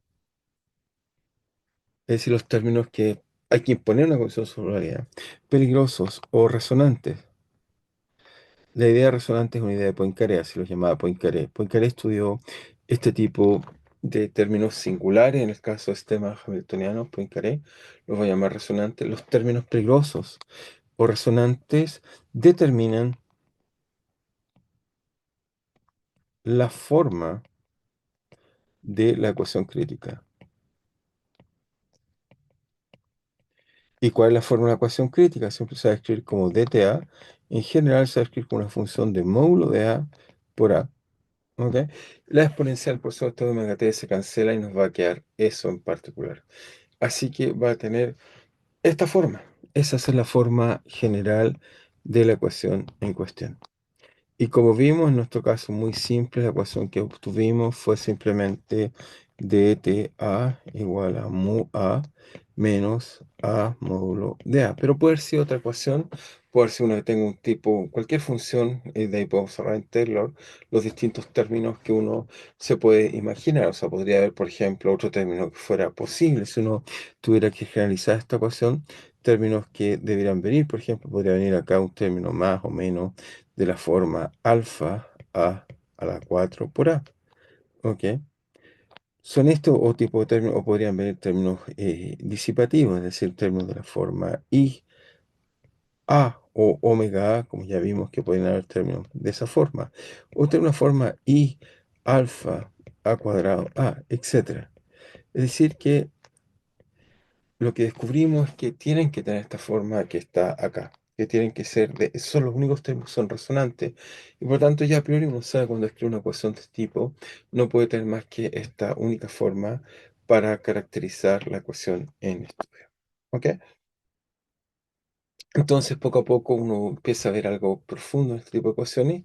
es decir, los términos que hay que imponer una condición sobre la realidad, peligrosos o resonantes. La idea resonante es una idea de Poincaré, así lo llamaba Poincaré. Poincaré estudió este tipo de términos singulares, en el caso de sistemas hamiltonianos, Poincaré los va a llamar resonantes. Los términos peligrosos o resonantes determinan la forma de la ecuación crítica. ¿Y cuál es la forma de la ecuación crítica? Siempre se va a escribir como dta. En general se va a escribir como una función de módulo de a por a. ¿Ok? La exponencial por sobre todo de omega t se cancela y nos va a quedar eso en particular. Así que va a tener esta forma. Esa es la forma general de la ecuación en cuestión. Y como vimos, en nuestro caso muy simple, la ecuación que obtuvimos fue simplemente dta igual a mu a menos a módulo de a. Pero puede ser otra ecuación, puede ser una que tenga un tipo, cualquier función, y de ahí podemos cerrar en Taylor los distintos términos que uno se puede imaginar. O sea, podría haber, por ejemplo, otro término que fuera posible. Si uno tuviera que generalizar esta ecuación, términos que deberían venir, por ejemplo, podría venir acá un término más o menos de la forma alfa a la 4 por a. ¿Ok? Son estos o tipo de términos, o podrían venir términos disipativos, es decir, términos de la forma i a o omega a, como ya vimos que pueden haber términos de esa forma, o de una forma i alfa a cuadrado a, etcétera. Es decir, que lo que descubrimos es que tienen que tener esta forma que está acá, que tienen que ser, esos son los únicos términos que son resonantes, y por tanto ya a priori uno sabe cuando escribe una ecuación de este tipo, no puede tener más que esta única forma para caracterizar la ecuación en estudio. ¿Ok? Entonces poco a poco uno empieza a ver algo profundo en este tipo de ecuaciones,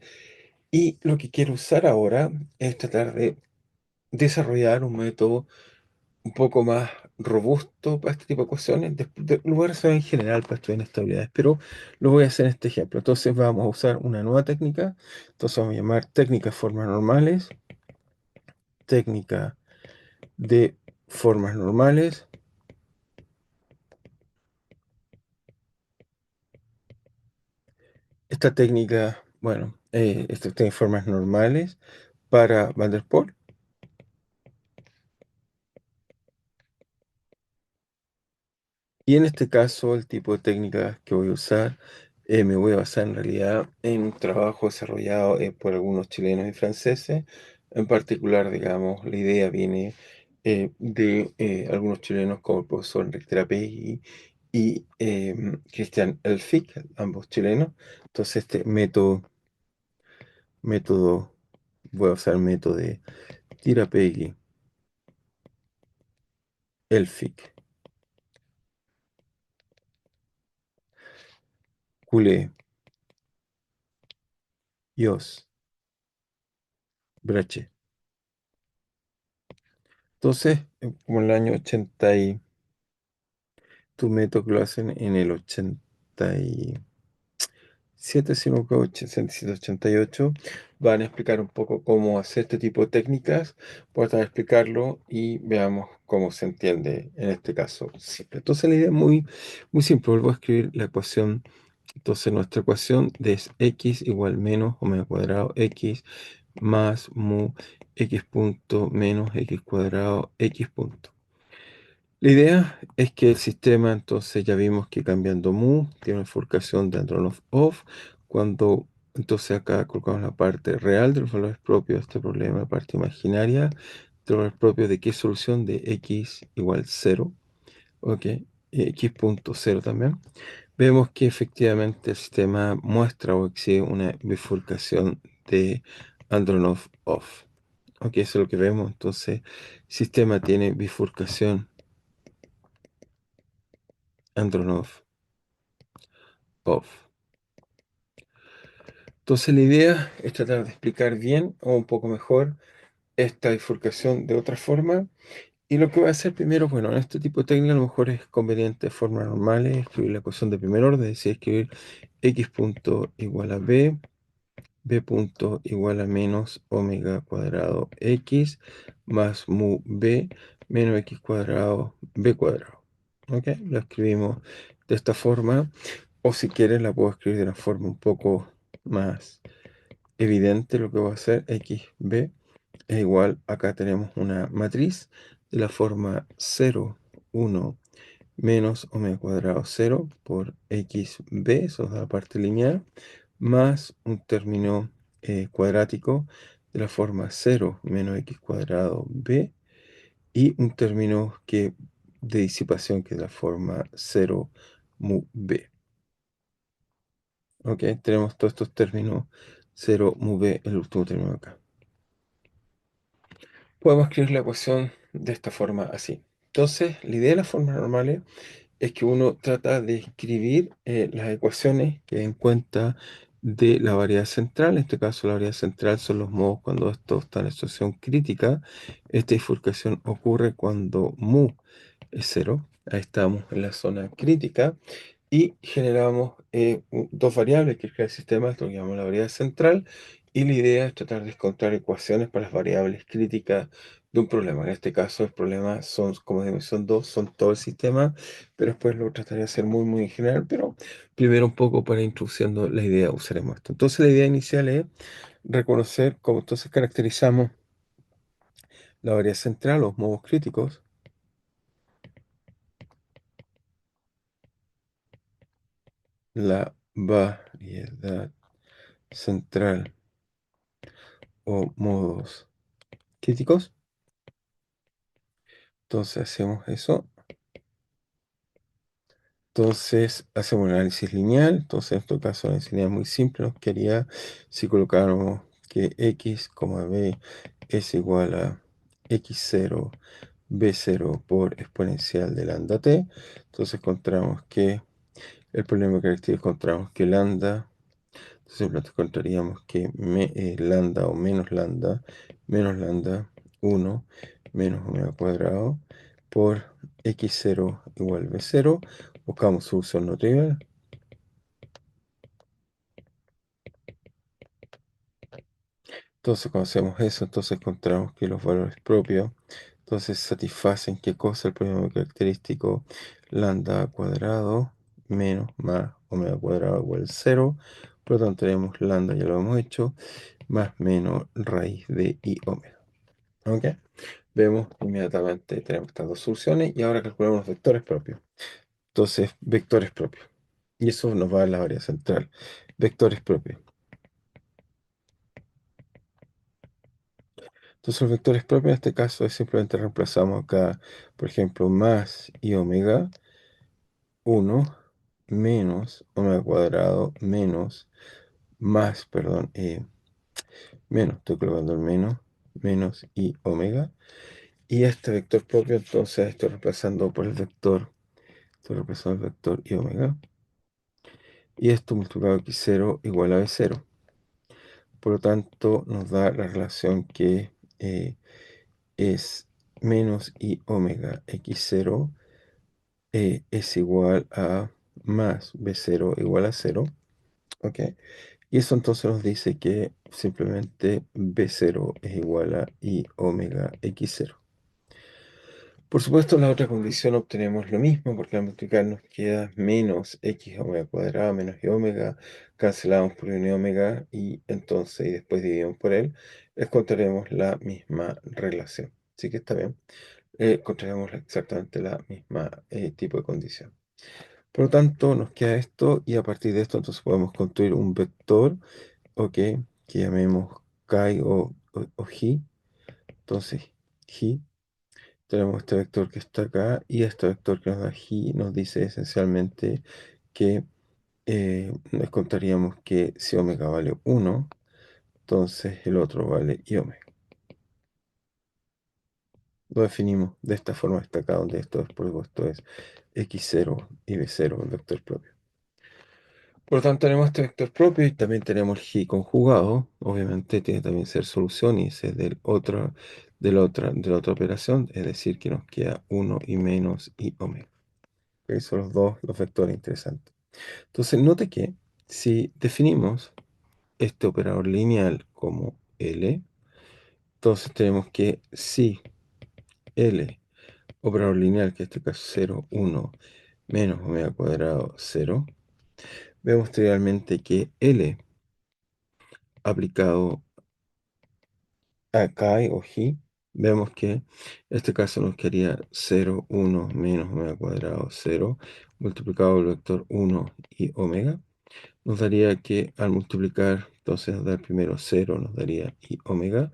y lo que quiero usar ahora es tratar de desarrollar un método un poco más robusto para este tipo de ecuaciones. Lo voy a resolver en general para estudiar inestabilidades, pero lo voy a hacer en este ejemplo. Entonces vamos a usar una nueva técnica. Entonces vamos a llamar técnica de formas normales, técnica de formas normales. Esta técnica, bueno, esto tiene formas normales para Van der Pol. Y en este caso, el tipo de técnica que voy a usar, me voy a basar en realidad en un trabajo desarrollado por algunos chilenos y franceses. En particular, digamos, la idea viene de algunos chilenos como el profesor Enrique Terapegui y Christian Elfick, ambos chilenos. Entonces, este método, voy a usar el método de Terapegui, Elfick, Coué, Yos, Brache. Entonces, como en el año 80 tu método que lo hacen en el 87, si no me equivoco, 87, 88, van a explicar un poco cómo hacer este tipo de técnicas. Voy a tratar de explicarlo y veamos cómo se entiende en este caso simple. Entonces la idea es muy simple. Vuelvo a escribir la ecuación. Entonces nuestra ecuación de es x igual menos omega cuadrado x más mu x punto menos x cuadrado x punto. La idea es que el sistema, entonces ya vimos que cambiando mu, tiene una bifurcación de Andronov-Off. Cuando entonces acá colocamos la parte real de los valores propios de este problema, la parte imaginaria de los valores propios de qué solución de x igual 0, ok, x punto 0 también. Vemos que efectivamente el sistema muestra o exhibe una bifurcación de Andronov-Off. Ok, eso es lo que vemos. Entonces, el sistema tiene bifurcación Andronov off. Entonces la idea es tratar de explicar bien o un poco mejor esta bifurcación de otra forma. Y lo que voy a hacer primero, bueno, en este tipo de técnica a lo mejor es conveniente de forma normal escribir la ecuación de primer orden, es decir, escribir x punto igual a b punto igual a menos omega cuadrado x más mu b menos x cuadrado b cuadrado. ¿Ok? Lo escribimos de esta forma. O si quieres la puedo escribir de una forma un poco más evidente. Lo que voy a hacer, xb es igual, acá tenemos una matriz de la forma 0, 1 menos omega cuadrado 0 por xb, eso es la parte lineal, más un término cuadrático de la forma 0 menos x cuadrado b y un término de disipación que es la forma 0 mu b. Ok, tenemos todos estos términos 0 mu b, el último término acá. Podemos escribir la ecuación de esta forma así. Entonces, la idea de las formas normales es que uno trata de escribir las ecuaciones que den cuenta de la variedad central. En este caso, la variedad central son los modos cuando esto está en situación crítica. Esta bifurcación ocurre cuando mu es cero. Ahí estamos en la zona crítica. Y generamos dos variables que crea el sistema, esto lo llamamos la variable central, y la idea es tratar de encontrar ecuaciones para las variables críticas de un problema. En este caso, el problema son como de dimensión 2 son todo el sistema, pero después lo trataré de hacer muy en general, pero primero un poco para introduciendo la idea usaremos esto. Entonces la idea inicial es reconocer cómo entonces caracterizamos la variable central, los modos críticos, la variedad central o modos críticos. Entonces hacemos eso. Entonces hacemos un análisis lineal. Entonces en este caso la análisis lineal muy simple. Nos quedaría si colocáramos que x, b es igual a x0, b0 por exponencial de lambda t. Entonces encontramos que el problema característico encontramos que lambda. Entonces encontraríamos que lambda o menos lambda 1 menos omega cuadrado por x0 igual b0. Buscamos solución no trivial. Entonces cuando hacemos eso, entonces encontramos que los valores propios entonces satisfacen qué cosa el problema característico lambda cuadrado menos más omega cuadrado igual 0 Por lo tanto, tenemos lambda, ya lo hemos hecho, más menos raíz de i omega. ¿Ok? Vemos inmediatamente, tenemos estas dos soluciones y ahora calculamos los vectores propios. Entonces, vectores propios. Y eso nos va a dar la variable central. Vectores propios. Entonces, los vectores propios en este caso es simplemente reemplazamos acá, por ejemplo, más i omega 1 menos omega cuadrado menos más, perdón, menos, estoy colocando el menos i omega. Y este vector propio, entonces estoy reemplazando por el vector, estoy reemplazando el vector i omega. Y esto multiplicado por x0 igual a b0. Por lo tanto, nos da la relación que es menos i omega x0 es igual a más b0 igual a 0. ¿Ok? Y eso entonces nos dice que simplemente b0 es igual a i omega x0. Por supuesto, en la otra condición obtenemos lo mismo, porque al multiplicar nos queda menos x omega cuadrado menos y omega, cancelamos por un y omega y entonces y después dividimos por él, encontraremos la misma relación. Así que está bien, encontraremos exactamente la misma tipo de condición. Por lo tanto, nos queda esto y a partir de esto entonces podemos construir un vector, ok, que llamemos chi o ji. Entonces, ji. Tenemos este vector que está acá y este vector que nos da aquí nos dice esencialmente que nos contaríamos que si omega vale 1, entonces el otro vale y omega. Lo definimos de esta forma destacada, donde esto es, por supuesto, es x0 y b0, el vector propio. Por lo tanto, tenemos este vector propio y también tenemos el g conjugado. Obviamente tiene también que ser solución y ese es de la otra operación, es decir, que nos queda 1 y menos y omega. Ok, son los vectores interesantes. Entonces, note que si definimos este operador lineal como L, entonces tenemos que si L, operador lineal, que en este caso 0, 1, menos omega cuadrado 0, vemos trivialmente que L aplicado a chi o ji, vemos que en este caso nos quedaría 0, 1, menos omega cuadrado 0, multiplicado por el vector 1 y omega. Nos daría que al multiplicar, entonces nos da el primero 0, nos daría i omega,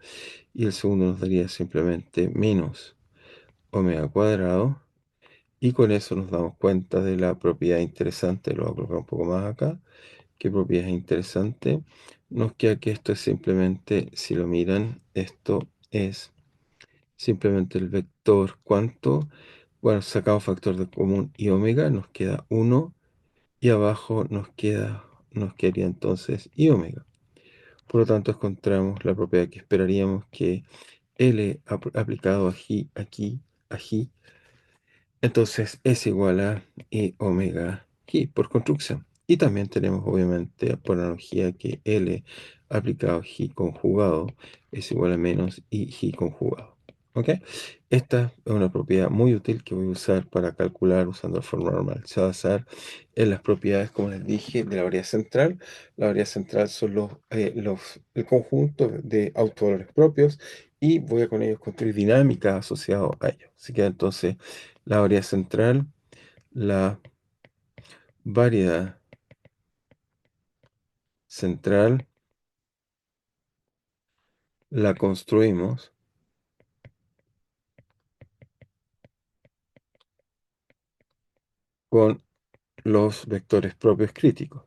y el segundo nos daría simplemente menos omega cuadrado, y con eso nos damos cuenta de la propiedad interesante, lo voy a colocar un poco más acá, ¿qué propiedad es interesante? Nos queda que esto es simplemente, si lo miran, esto es simplemente el vector, ¿cuánto? Bueno, sacamos factor de común i omega, nos queda 1, y abajo nos quedaría entonces i omega. Por lo tanto, encontramos la propiedad que esperaríamos que L aplicado aquí, a G, entonces es igual a I omega G por construcción. Y también tenemos obviamente por analogía que L aplicado a G conjugado es igual a menos I G conjugado. ¿Ok? Esta es una propiedad muy útil que voy a usar para calcular usando la fórmula normal. Se va a basar en las propiedades, como les dije, de la variedad central. La variedad central son el conjunto de autovalores propios y voy a con ellos construir dinámicas asociadas a ellos. Así que entonces la variedad central, la variedad central la construimos con los vectores propios críticos.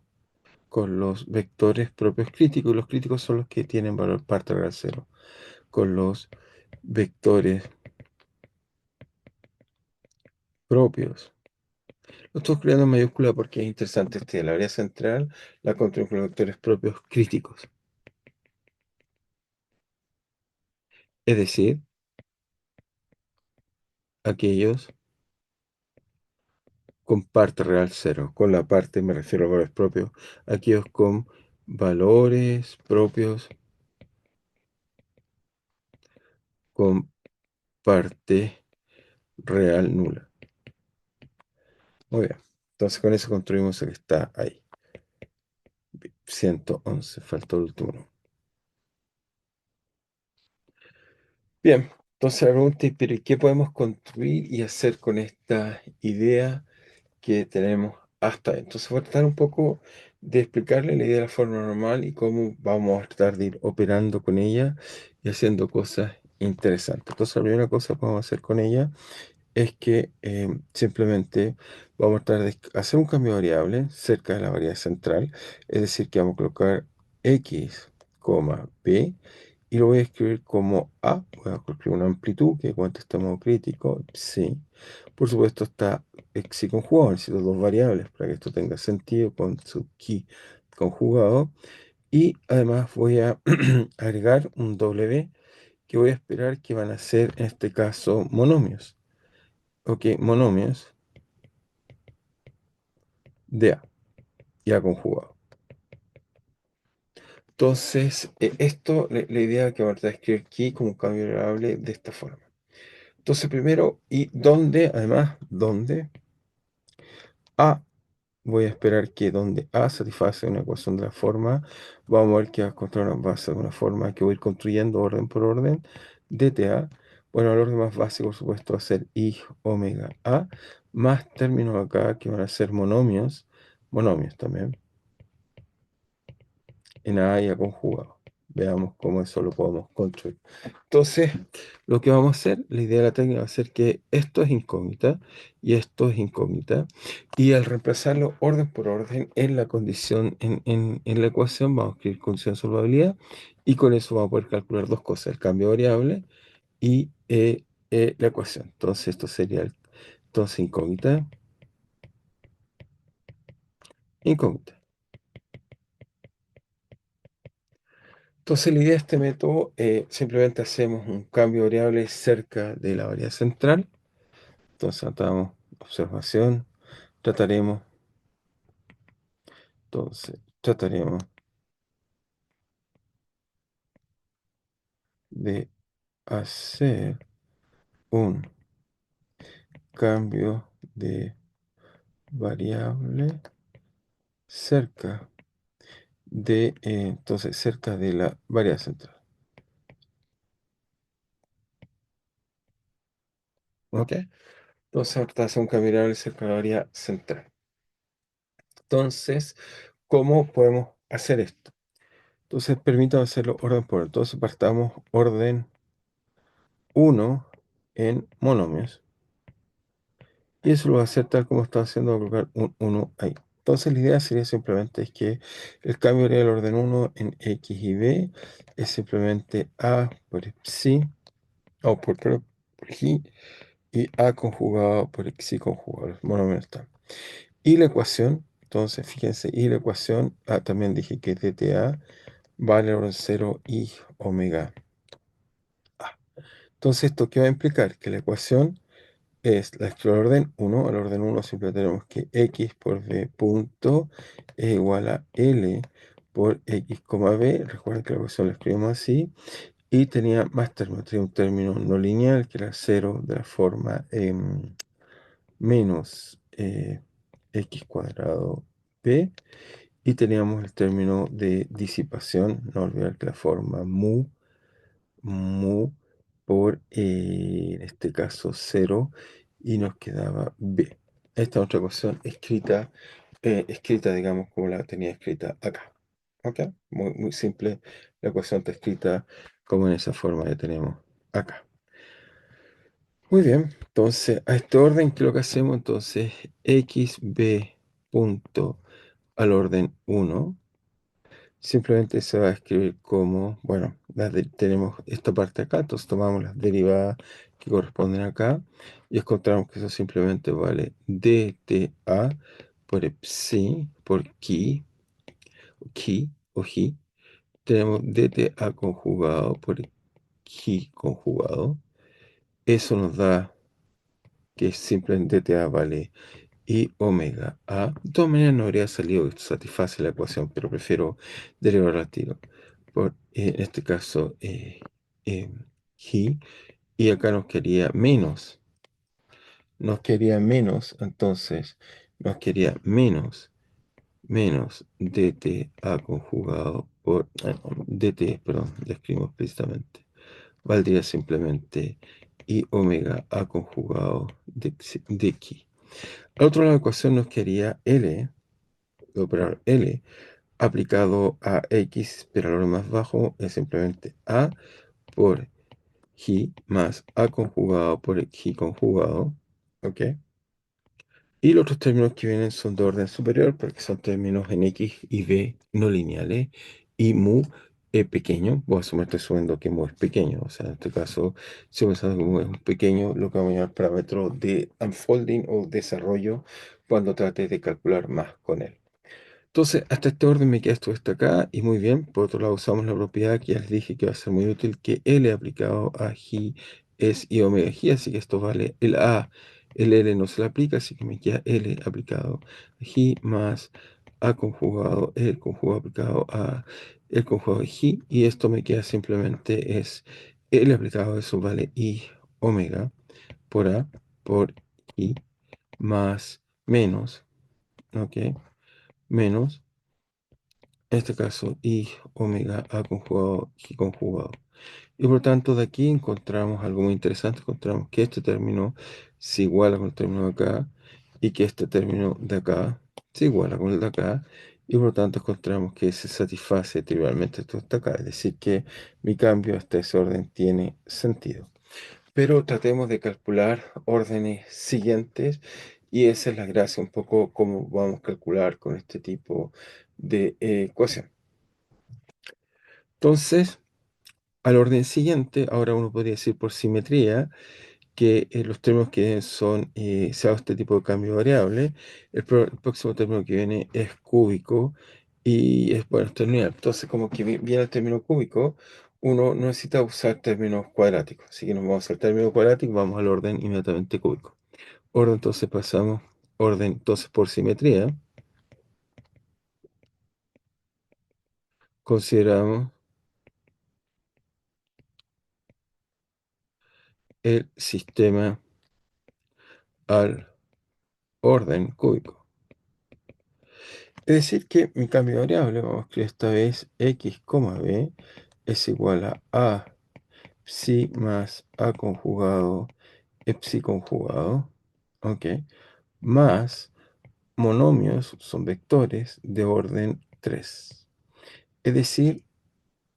Con los vectores propios críticos, y los críticos son los que tienen valor parte real cero. Con los vectores propios. Lo estoy escribiendo en mayúscula porque es interesante la variedad central la construimos con los vectores propios críticos. Es decir, aquellos con parte real cero. Con la parte me refiero a valores propios. Aquellos con valores propios con parte real nula. Muy bien. Entonces con eso construimos el que está ahí. 111. Faltó el último número. Bien, entonces la pregunta es, ¿pero qué podemos construir y hacer con esta idea que tenemos hasta ahí? Entonces voy a tratar un poco de explicarle la idea de la forma normal y cómo vamos a tratar de ir operando con ella y haciendo cosas interesantes. Entonces la primera cosa que podemos hacer con ella es que simplemente vamos a tratar de hacer un cambio de variable cerca de la variable central, es decir, que vamos a colocar x, b y lo voy a escribir como a, voy a colocar una amplitud que cuenta este modo crítico, sí. Por supuesto está x conjugado, necesito dos variables para que esto tenga sentido con su key conjugado y además voy a agregar un w que voy a esperar que van a ser en este caso monomios. Ok, monomios de A y A conjugado. Entonces, esto, la idea que vamos a escribir aquí como un cambio de variable de esta forma. Entonces, primero, y donde, además, donde A, voy a esperar que donde A satisface una ecuación de la forma, vamos a ver que va a encontrar una base de una forma que voy a ir construyendo orden por orden, DTA. Bueno, el orden más básico, por supuesto, va a ser I omega A, más términos acá que van a ser monomios también en A conjugado. Veamos cómo eso lo podemos construir. Entonces, lo que vamos a hacer, la idea de la técnica va a ser que esto es incógnita y esto es incógnita. Y al reemplazarlo orden por orden en la condición, en la ecuación, vamos a escribir condición de solvabilidad y con eso vamos a poder calcular dos cosas, el cambio de variable y la ecuación. Entonces, esto sería entonces incógnita, incógnita. Entonces, la idea de este método, simplemente hacemos un cambio de variable cerca de la variable central. Entonces, atamos observación, trataremos, trataremos de hacer un cambio de variable cerca entonces, cerca de la variable central. ¿Ok? Entonces, ahorita hace un cambio de variable cerca de la variable central. Entonces, ¿cómo podemos hacer esto? Entonces, permítame hacerlo orden por orden. Entonces, partamos orden 1 en monomios. Y eso lo va a hacer tal como está haciendo, voy a colocar un 1 ahí. Entonces, la idea sería simplemente es que el cambio del orden 1 en X y B es simplemente A por psi, o por G, y A conjugado por Xi conjugado. Los monomios están. Y la ecuación, entonces, fíjense, y la ecuación, también dije que DTA vale al orden 0 y omega A. Entonces, ¿esto qué va a implicar? Que la ecuación es la del orden 1. Al orden 1 siempre tenemos que x por b punto es igual a L por x, b. Recuerden que la ecuación la escribimos así. Y tenía más términos. Tenía un término no lineal que era 0 de la forma menos x cuadrado b. Y teníamos el término de disipación. No olvidar que la forma mu por, en este caso, 0 y nos quedaba b. Esta es otra ecuación escrita, digamos, como la tenía escrita acá. ¿Ok? Muy, muy simple. La ecuación está escrita como en esa forma que tenemos acá. Muy bien. Entonces, a este orden, ¿qué es lo que hacemos? Entonces, xb punto al orden 1 simplemente se va a escribir como, bueno, tenemos esta parte acá, entonces tomamos las derivadas que corresponden acá y encontramos que eso simplemente vale dta por psi, por ki o ji. Tenemos dta conjugado por ki conjugado. Eso nos da que simplemente dta vale y omega A. De todas maneras no habría salido que esto satisface la ecuación, pero prefiero derivar al tiro. En este caso, eh, G, y acá nos quería menos. Nos quería menos, entonces nos quería menos menos dta conjugado por dt, perdón, le escribimos explícitamente. Valdría simplemente i omega a conjugado de aquí. Al otro lado de la ecuación nos quedaría L, el operador L, aplicado a X, pero a lo más bajo es simplemente A por G más A conjugado por G conjugado. ¿Ok? Y los otros términos que vienen son de orden superior, porque son términos en X y B no lineales. Y mu es pequeño. Voy a asumir, estoy asumiendo que mu es pequeño. O sea, en este caso, si pensamos que mu es un pequeño, lo que vamos a llamar parámetro de unfolding o desarrollo cuando trate de calcular más con él. Entonces, hasta este orden me queda esto hasta acá y muy bien. Por otro lado, usamos la propiedad que ya les dije que va a ser muy útil, que L aplicado a G es I omega G, así que esto vale el A. El L no se le aplica, así que me queda L aplicado a G más A conjugado, el conjugado aplicado a el conjugado de G. Y esto me queda simplemente es L aplicado a eso vale I omega por A por I más menos, ¿ok? Menos en este caso, I omega A conjugado, G conjugado. Y por tanto, de aquí encontramos algo muy interesante. Encontramos que este término se iguala con el término de acá y que este término de acá se iguala con el de acá. Y por lo tanto, encontramos que se satisface trivialmente esto de acá. Es decir, que mi cambio hasta ese orden tiene sentido. Pero tratemos de calcular órdenes siguientes y esa es la gracia, un poco cómo vamos a calcular con este tipo de ecuación. Entonces, al orden siguiente, ahora uno podría decir por simetría que los términos que son, se haga este tipo de cambio variable, el próximo término que viene es cúbico y es, bueno, es terminal. Entonces, como que viene el término cúbico, uno no necesita usar términos cuadráticos. Así que nos vamos al término cuadrático, vamos al orden inmediatamente cúbico. Orden, entonces pasamos, orden, entonces por simetría, consideramos el sistema al orden cúbico. Es decir, que mi cambio de variable, vamos a escribir esta vez x, b, es igual a psi más a conjugado, epsi conjugado, ¿ok? Más monomios, son vectores de orden 3. Es decir,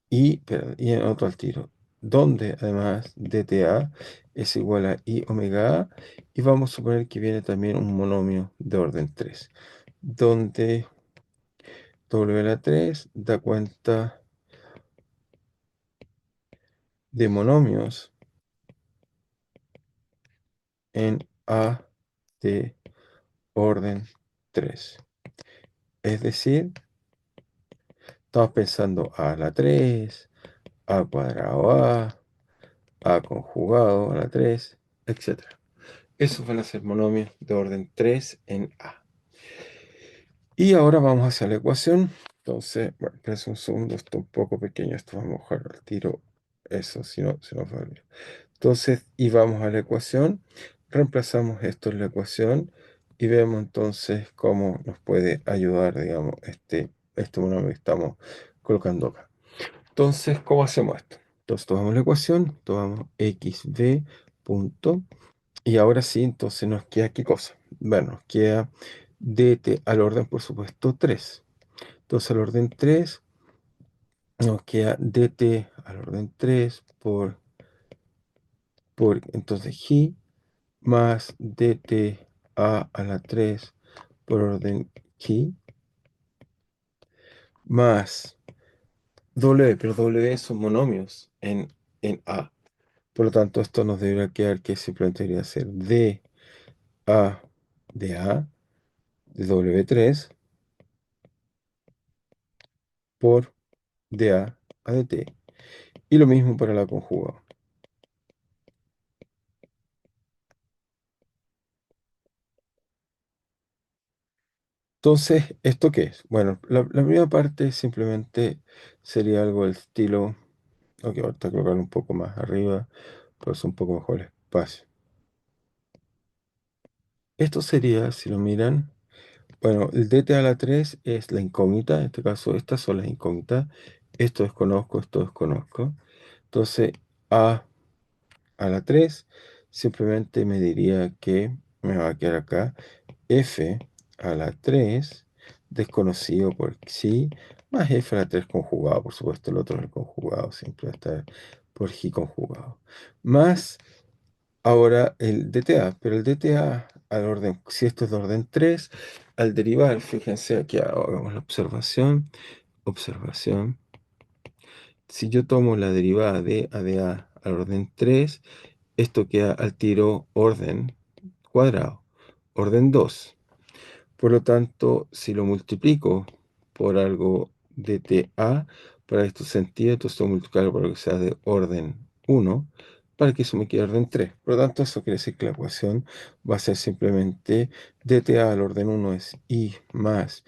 y en otro al tiro, donde además dta es igual a i omega a, y vamos a suponer que viene también un monomio de orden 3, donde W a la 3 da cuenta de monomios en A de orden 3. Es decir, estamos pensando A a la 3, A cuadrado A conjugado a la 3, etc. Esos van a ser monomios de orden 3 en A. Y ahora vamos hacia la ecuación. Entonces, bueno, espérense un segundo, esto es un poco pequeño, esto vamos a mojar al tiro eso, si no, se nos va a olvidar. Entonces, y vamos a la ecuación, reemplazamos esto en la ecuación y vemos entonces cómo nos puede ayudar, digamos, este monomio que estamos colocando acá. Entonces, ¿cómo hacemos esto? Entonces, tomamos la ecuación, tomamos xv punto, y ahora sí, entonces nos queda ¿qué cosa? Bueno, nos queda dt al orden, por supuesto, 3. Entonces, al orden 3 nos queda dt al orden 3 por entonces g más dt a la 3 por orden g más w, pero w son monomios en a. Por lo tanto, esto nos debería quedar que simplemente debería ser d a de a de w3 por a de t. Y lo mismo para la conjugada. Entonces, ¿esto qué es? Bueno, la primera parte simplemente sería algo del estilo, ok, ahorita colocar un poco más arriba, pues un poco mejor el espacio. Esto sería, si lo miran, Bueno, el dt a la 3 es la incógnita, en este caso estas son las incógnitas. Esto desconozco, esto desconozco. Entonces, a la 3 simplemente me diría que me va a quedar acá f a la 3 desconocido por sí, más f a la 3 conjugado, por supuesto, el otro es el conjugado, siempre va a estar por j conjugado. Más ahora el dta, pero el dta al orden, si esto es de orden 3 al derivar, fíjense aquí, hagamos la observación, observación. Si yo tomo la derivada de a de a al orden 3, esto queda al tiro orden cuadrado, orden 2. Por lo tanto, si lo multiplico por algo de TA, para estos sentidos, entonces tengo que multiplicarlo por algo que sea de orden 1, para que eso me quede orden 3. Por lo tanto, eso quiere decir que la ecuación va a ser simplemente dTA al orden 1 es I más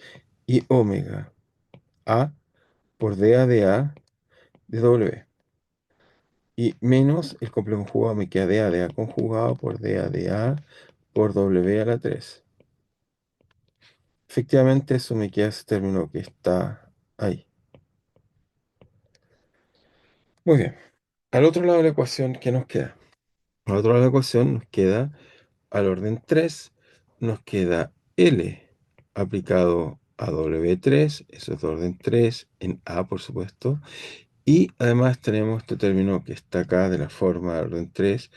I omega A por dA de A de W. Y menos el complejo conjugado me queda dA de A conjugado por dA de A por W a la 3. Efectivamente, eso me queda ese término que está ahí. Muy bien. Al otro lado de la ecuación, ¿qué nos queda? Al otro lado de la ecuación nos queda, al orden 3 nos queda L aplicado a W3, eso es de orden 3 en A, por supuesto. Y además tenemos este término que está acá de la forma de orden 3,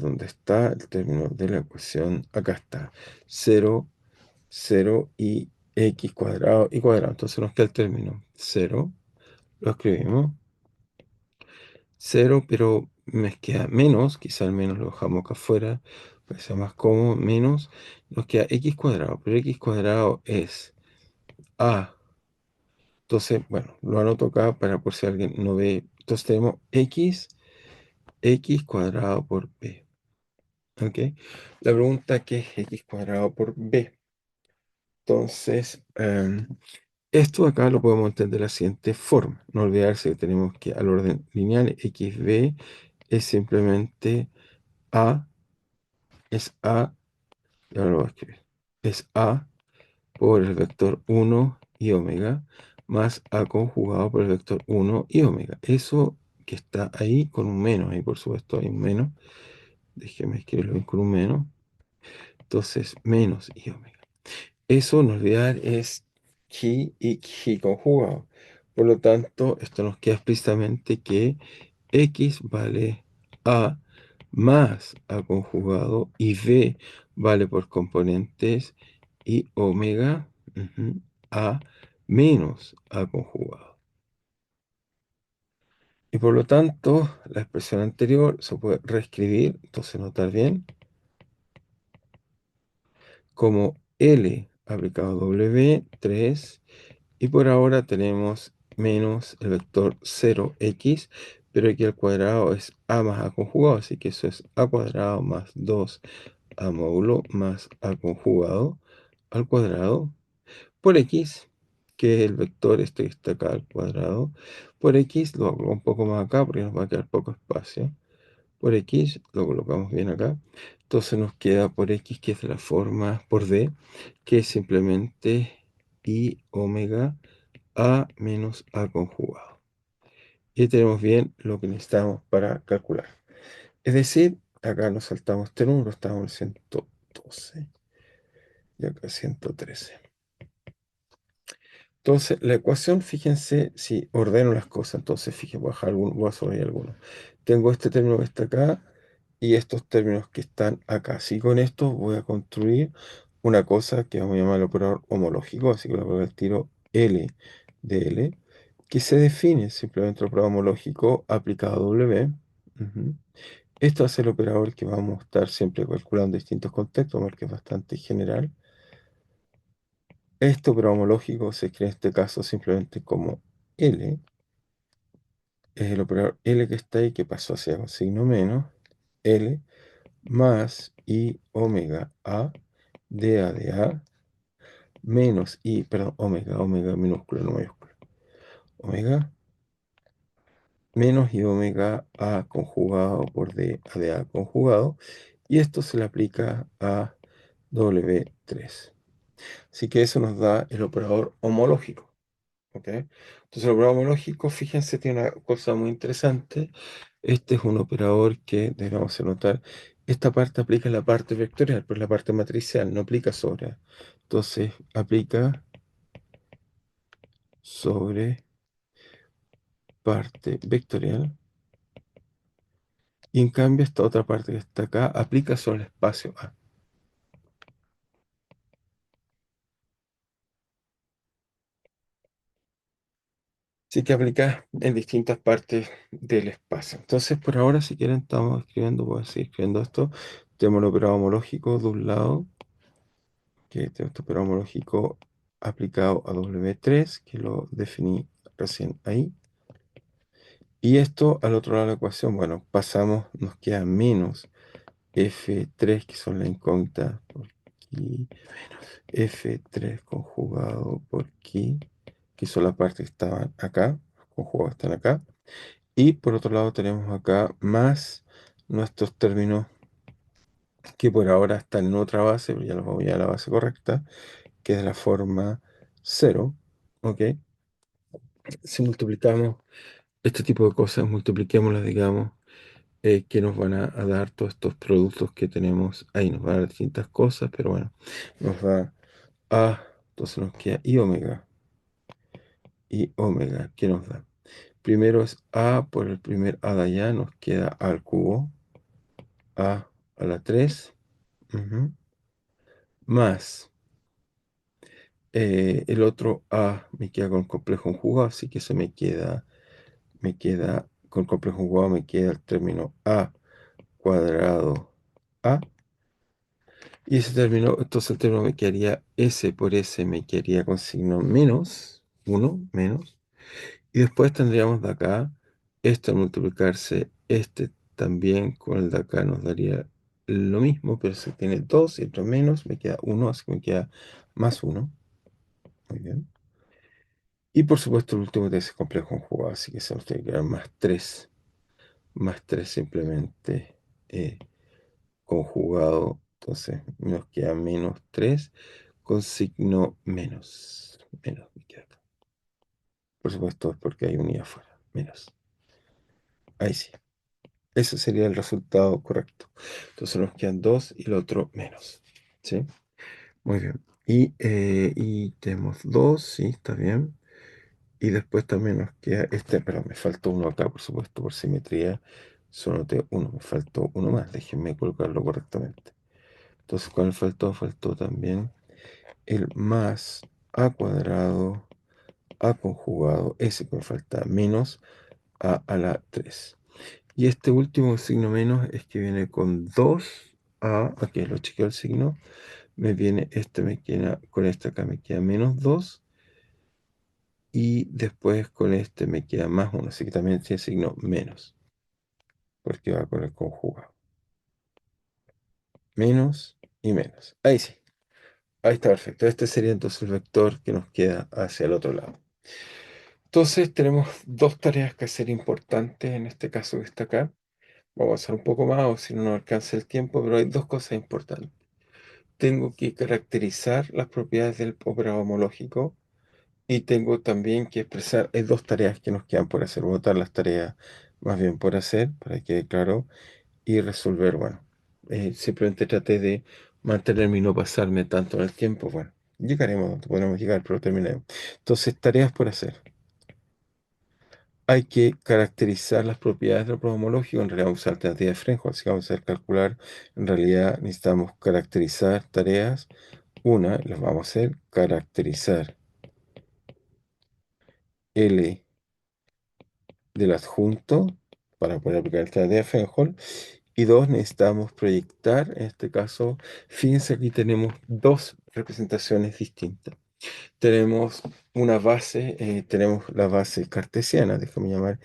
donde está el término de la ecuación. Acá está, 0, 0 y x cuadrado y cuadrado. Entonces nos queda el término 0, lo escribimos. 0, pero me queda menos, quizá al menos lo dejamos acá afuera, para que sea más cómodo, menos, nos queda x cuadrado, pero x cuadrado es a. Entonces, bueno, lo anoto acá para por si alguien no ve. Entonces tenemos x cuadrado por b. ¿Ok? La pregunta que es x cuadrado por b. Entonces, esto acá lo podemos entender de la siguiente forma. No olvidarse que tenemos que al orden lineal xb es simplemente a, es a, y ahora lo voy a escribir, es a por el vector 1 y omega más a conjugado por el vector 1 y omega. Eso que está ahí con un menos, ahí por supuesto hay un menos. Déjeme escribirlo bien con un menos. Entonces, menos y omega. Eso, no olvidar, es chi y chi conjugado. Por lo tanto, esto nos queda explícitamente que x vale a más a conjugado y b vale por componentes y omega a menos a conjugado. Y por lo tanto, la expresión anterior se puede reescribir, entonces notar bien, como L aplicado a W, 3, y por ahora tenemos menos el vector 0x, pero aquí al cuadrado es a más a conjugado, así que eso es a cuadrado más 2 a módulo más a conjugado al cuadrado por x, que es el vector este que está acá al cuadrado, por x, lo hago un poco más acá porque nos va a quedar poco espacio, por x, lo colocamos bien acá. Entonces nos queda por x, que es de la forma por d, que es simplemente i omega a menos a conjugado. Y tenemos bien lo que necesitamos para calcular. Es decir, acá nos saltamos este número, estamos en 112 y acá 113. Entonces, la ecuación, fíjense, si ordeno las cosas, entonces fíjense, voy a dejar alguno, voy a subrayar algunos. Tengo este término que está acá y estos términos que están acá. Así con esto voy a construir una cosa que vamos a llamar el operador homológico, así que lo voy a poner el tiro L de L, que se define simplemente el operador homológico aplicado a W. Ujú. Esto es el operador que vamos a estar siempre calculando en distintos contextos, porque es bastante general. Este operador homológico se escribe en este caso simplemente como L, es el operador L que está ahí, que pasó hacia con signo menos, L más I omega A de A menos I, perdón, omega minúscula, no mayúscula, omega menos I omega A conjugado por D a de A conjugado, y esto se le aplica a W3. Así que eso nos da el operador homológico. ¿Ok? Entonces el operador homológico, fíjense, tiene una cosa muy interesante. Este es un operador que debemos anotar. Esta parte aplica en la parte vectorial, pero en la parte matricial no aplica sobre. Entonces aplica sobre parte vectorial. Y en cambio esta otra parte que está acá aplica sobre el espacio A. Así que aplica en distintas partes del espacio. Entonces, por ahora, si quieren, estamos escribiendo, voy a seguir escribiendo esto. Tenemos el operador homológico de un lado, que tengo este operador homológico aplicado a W3, que lo definí recién ahí. Y esto al otro lado de la ecuación, bueno, pasamos, nos queda menos F3, que son la incógnita por aquí, F3 conjugado por aquí, que son las partes que estaban acá, conjugados están acá. Y por otro lado tenemos acá más nuestros términos que por ahora están en otra base, pero ya los vamos a a la base correcta, que es la forma cero. ¿Ok? Si multiplicamos este tipo de cosas, multipliquémoslas, digamos, que nos van a dar todos estos productos que tenemos ahí. Nos van a dar distintas cosas, pero bueno, nos da A, entonces nos queda y omega, ¿qué nos da? Primero es A por el primer A de allá, nos queda A al cubo, A la 3 ujú, más el otro A me queda con complejo conjugado, así que me queda con complejo conjugado, me queda el término A cuadrado A. Y ese término, entonces el término me quedaría S por S, me quedaría con signo menos, 1 menos. Y después tendríamos de acá, esto al multiplicarse, este también con el de acá nos daría lo mismo, pero se tiene 2 y otro menos, me queda 1, así que me queda más 1. Muy bien. Y por supuesto el último es complejo conjugado, así que se nos tiene que quedar más 3 simplemente conjugado. Entonces nos queda menos 3 con signo menos. Menos me queda acá. Por supuesto, es porque hay un i afuera. Menos. Ahí sí. Ese sería el resultado correcto. Entonces nos quedan 2 y el otro menos. ¿Sí? Muy bien. Y tenemos 2, sí, está bien. Y después también nos queda este, pero me faltó uno acá, por supuesto, por simetría. Solo noté uno, me faltó uno más. Déjenme colocarlo correctamente. Entonces, ¿cuál faltó? Faltó también el más a cuadrado, a conjugado, ese que me falta, menos a la 3. Y este último signo menos es que viene con 2a, aquí lo chequeo el signo, me viene este, me queda, con este acá me queda menos 2 y después con este me queda más 1, así que también tiene signo menos, porque va con el conjugado. Menos y menos. Ahí sí, ahí está perfecto. Este sería entonces el vector que nos queda hacia el otro lado. Entonces tenemos dos tareas que hacer importantes en este caso que está acá. Vamos a hacer un poco más o si no nos alcanza el tiempo, pero hay dos cosas importantes. Tengo que caracterizar las propiedades del operador homológico y tengo también que expresar, hay dos tareas que nos quedan por hacer, votar las tareas más bien por hacer, para que quede claro, y resolver, bueno, simplemente traté de mantenerme y no pasarme tanto en el tiempo, bueno, llegaremos donde podremos llegar, pero terminemos. Entonces, tareas por hacer. Hay que caracterizar las propiedades del programa homológico. En realidad vamos a usar alternativa de French, así que vamos a hacer calcular. En realidad necesitamos caracterizar tareas. Una, las vamos a hacer caracterizar L del adjunto para poder aplicar esta alternativa de French. Y dos, necesitamos proyectar, en este caso, fíjense aquí tenemos dos representaciones distintas. Tenemos una base, tenemos la base cartesiana, déjame llamar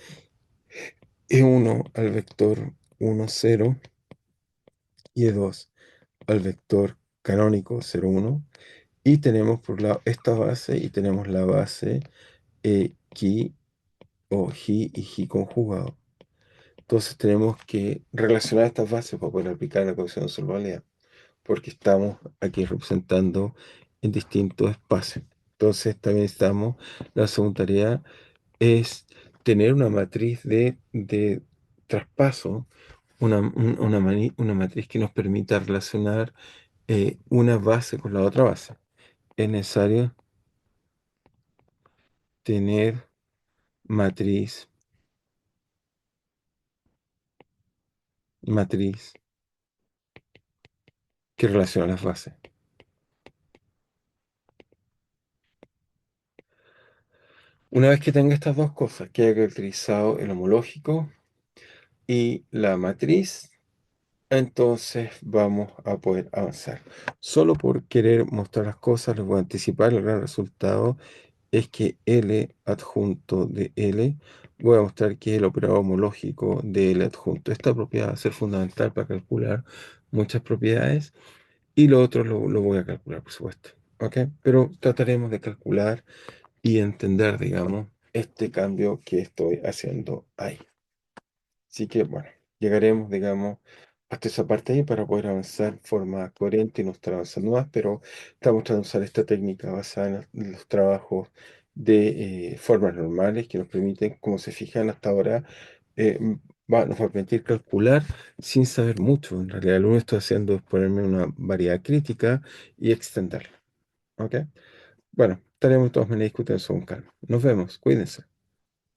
E1 al vector 1, 0 y E2 al vector canónico 0, 1. Y tenemos por un lado esta base y tenemos la base Ki o Ji y Ji conjugado. Entonces tenemos que relacionar estas bases para poder aplicar la ecuación de solvabilidad, porque estamos aquí representando en distintos espacios. Entonces también estamos, la segunda tarea es tener una matriz de traspaso, una matriz que nos permita relacionar una base con la otra base. Es necesario tener matriz, matriz que relaciona las bases. Una vez que tenga estas dos cosas, que haya caracterizado el homológico y la matriz, entonces vamos a poder avanzar. Solo por querer mostrar las cosas, les voy a anticipar el gran resultado es que L adjunto de L, voy a mostrar que es el operador homológico de L adjunto. Esta propiedad va a ser fundamental para calcular muchas propiedades y lo otro lo voy a calcular, por supuesto. ¿Ok? Pero trataremos de calcular y entender, digamos, este cambio que estoy haciendo ahí. Así que, bueno, llegaremos, digamos, hasta esa parte ahí para poder avanzar de forma coherente y no estar avanzando más, pero estamos tratando de usar esta técnica basada en los trabajos de formas normales que nos permiten, como se fijan hasta ahora, eh, nos va a permitir calcular sin saber mucho. En realidad, lo único que estoy haciendo es ponerme una variedad crítica y extenderla. ¿Ok? Bueno, estaremos de todas maneras discutiendo eso con calma. Nos vemos, cuídense.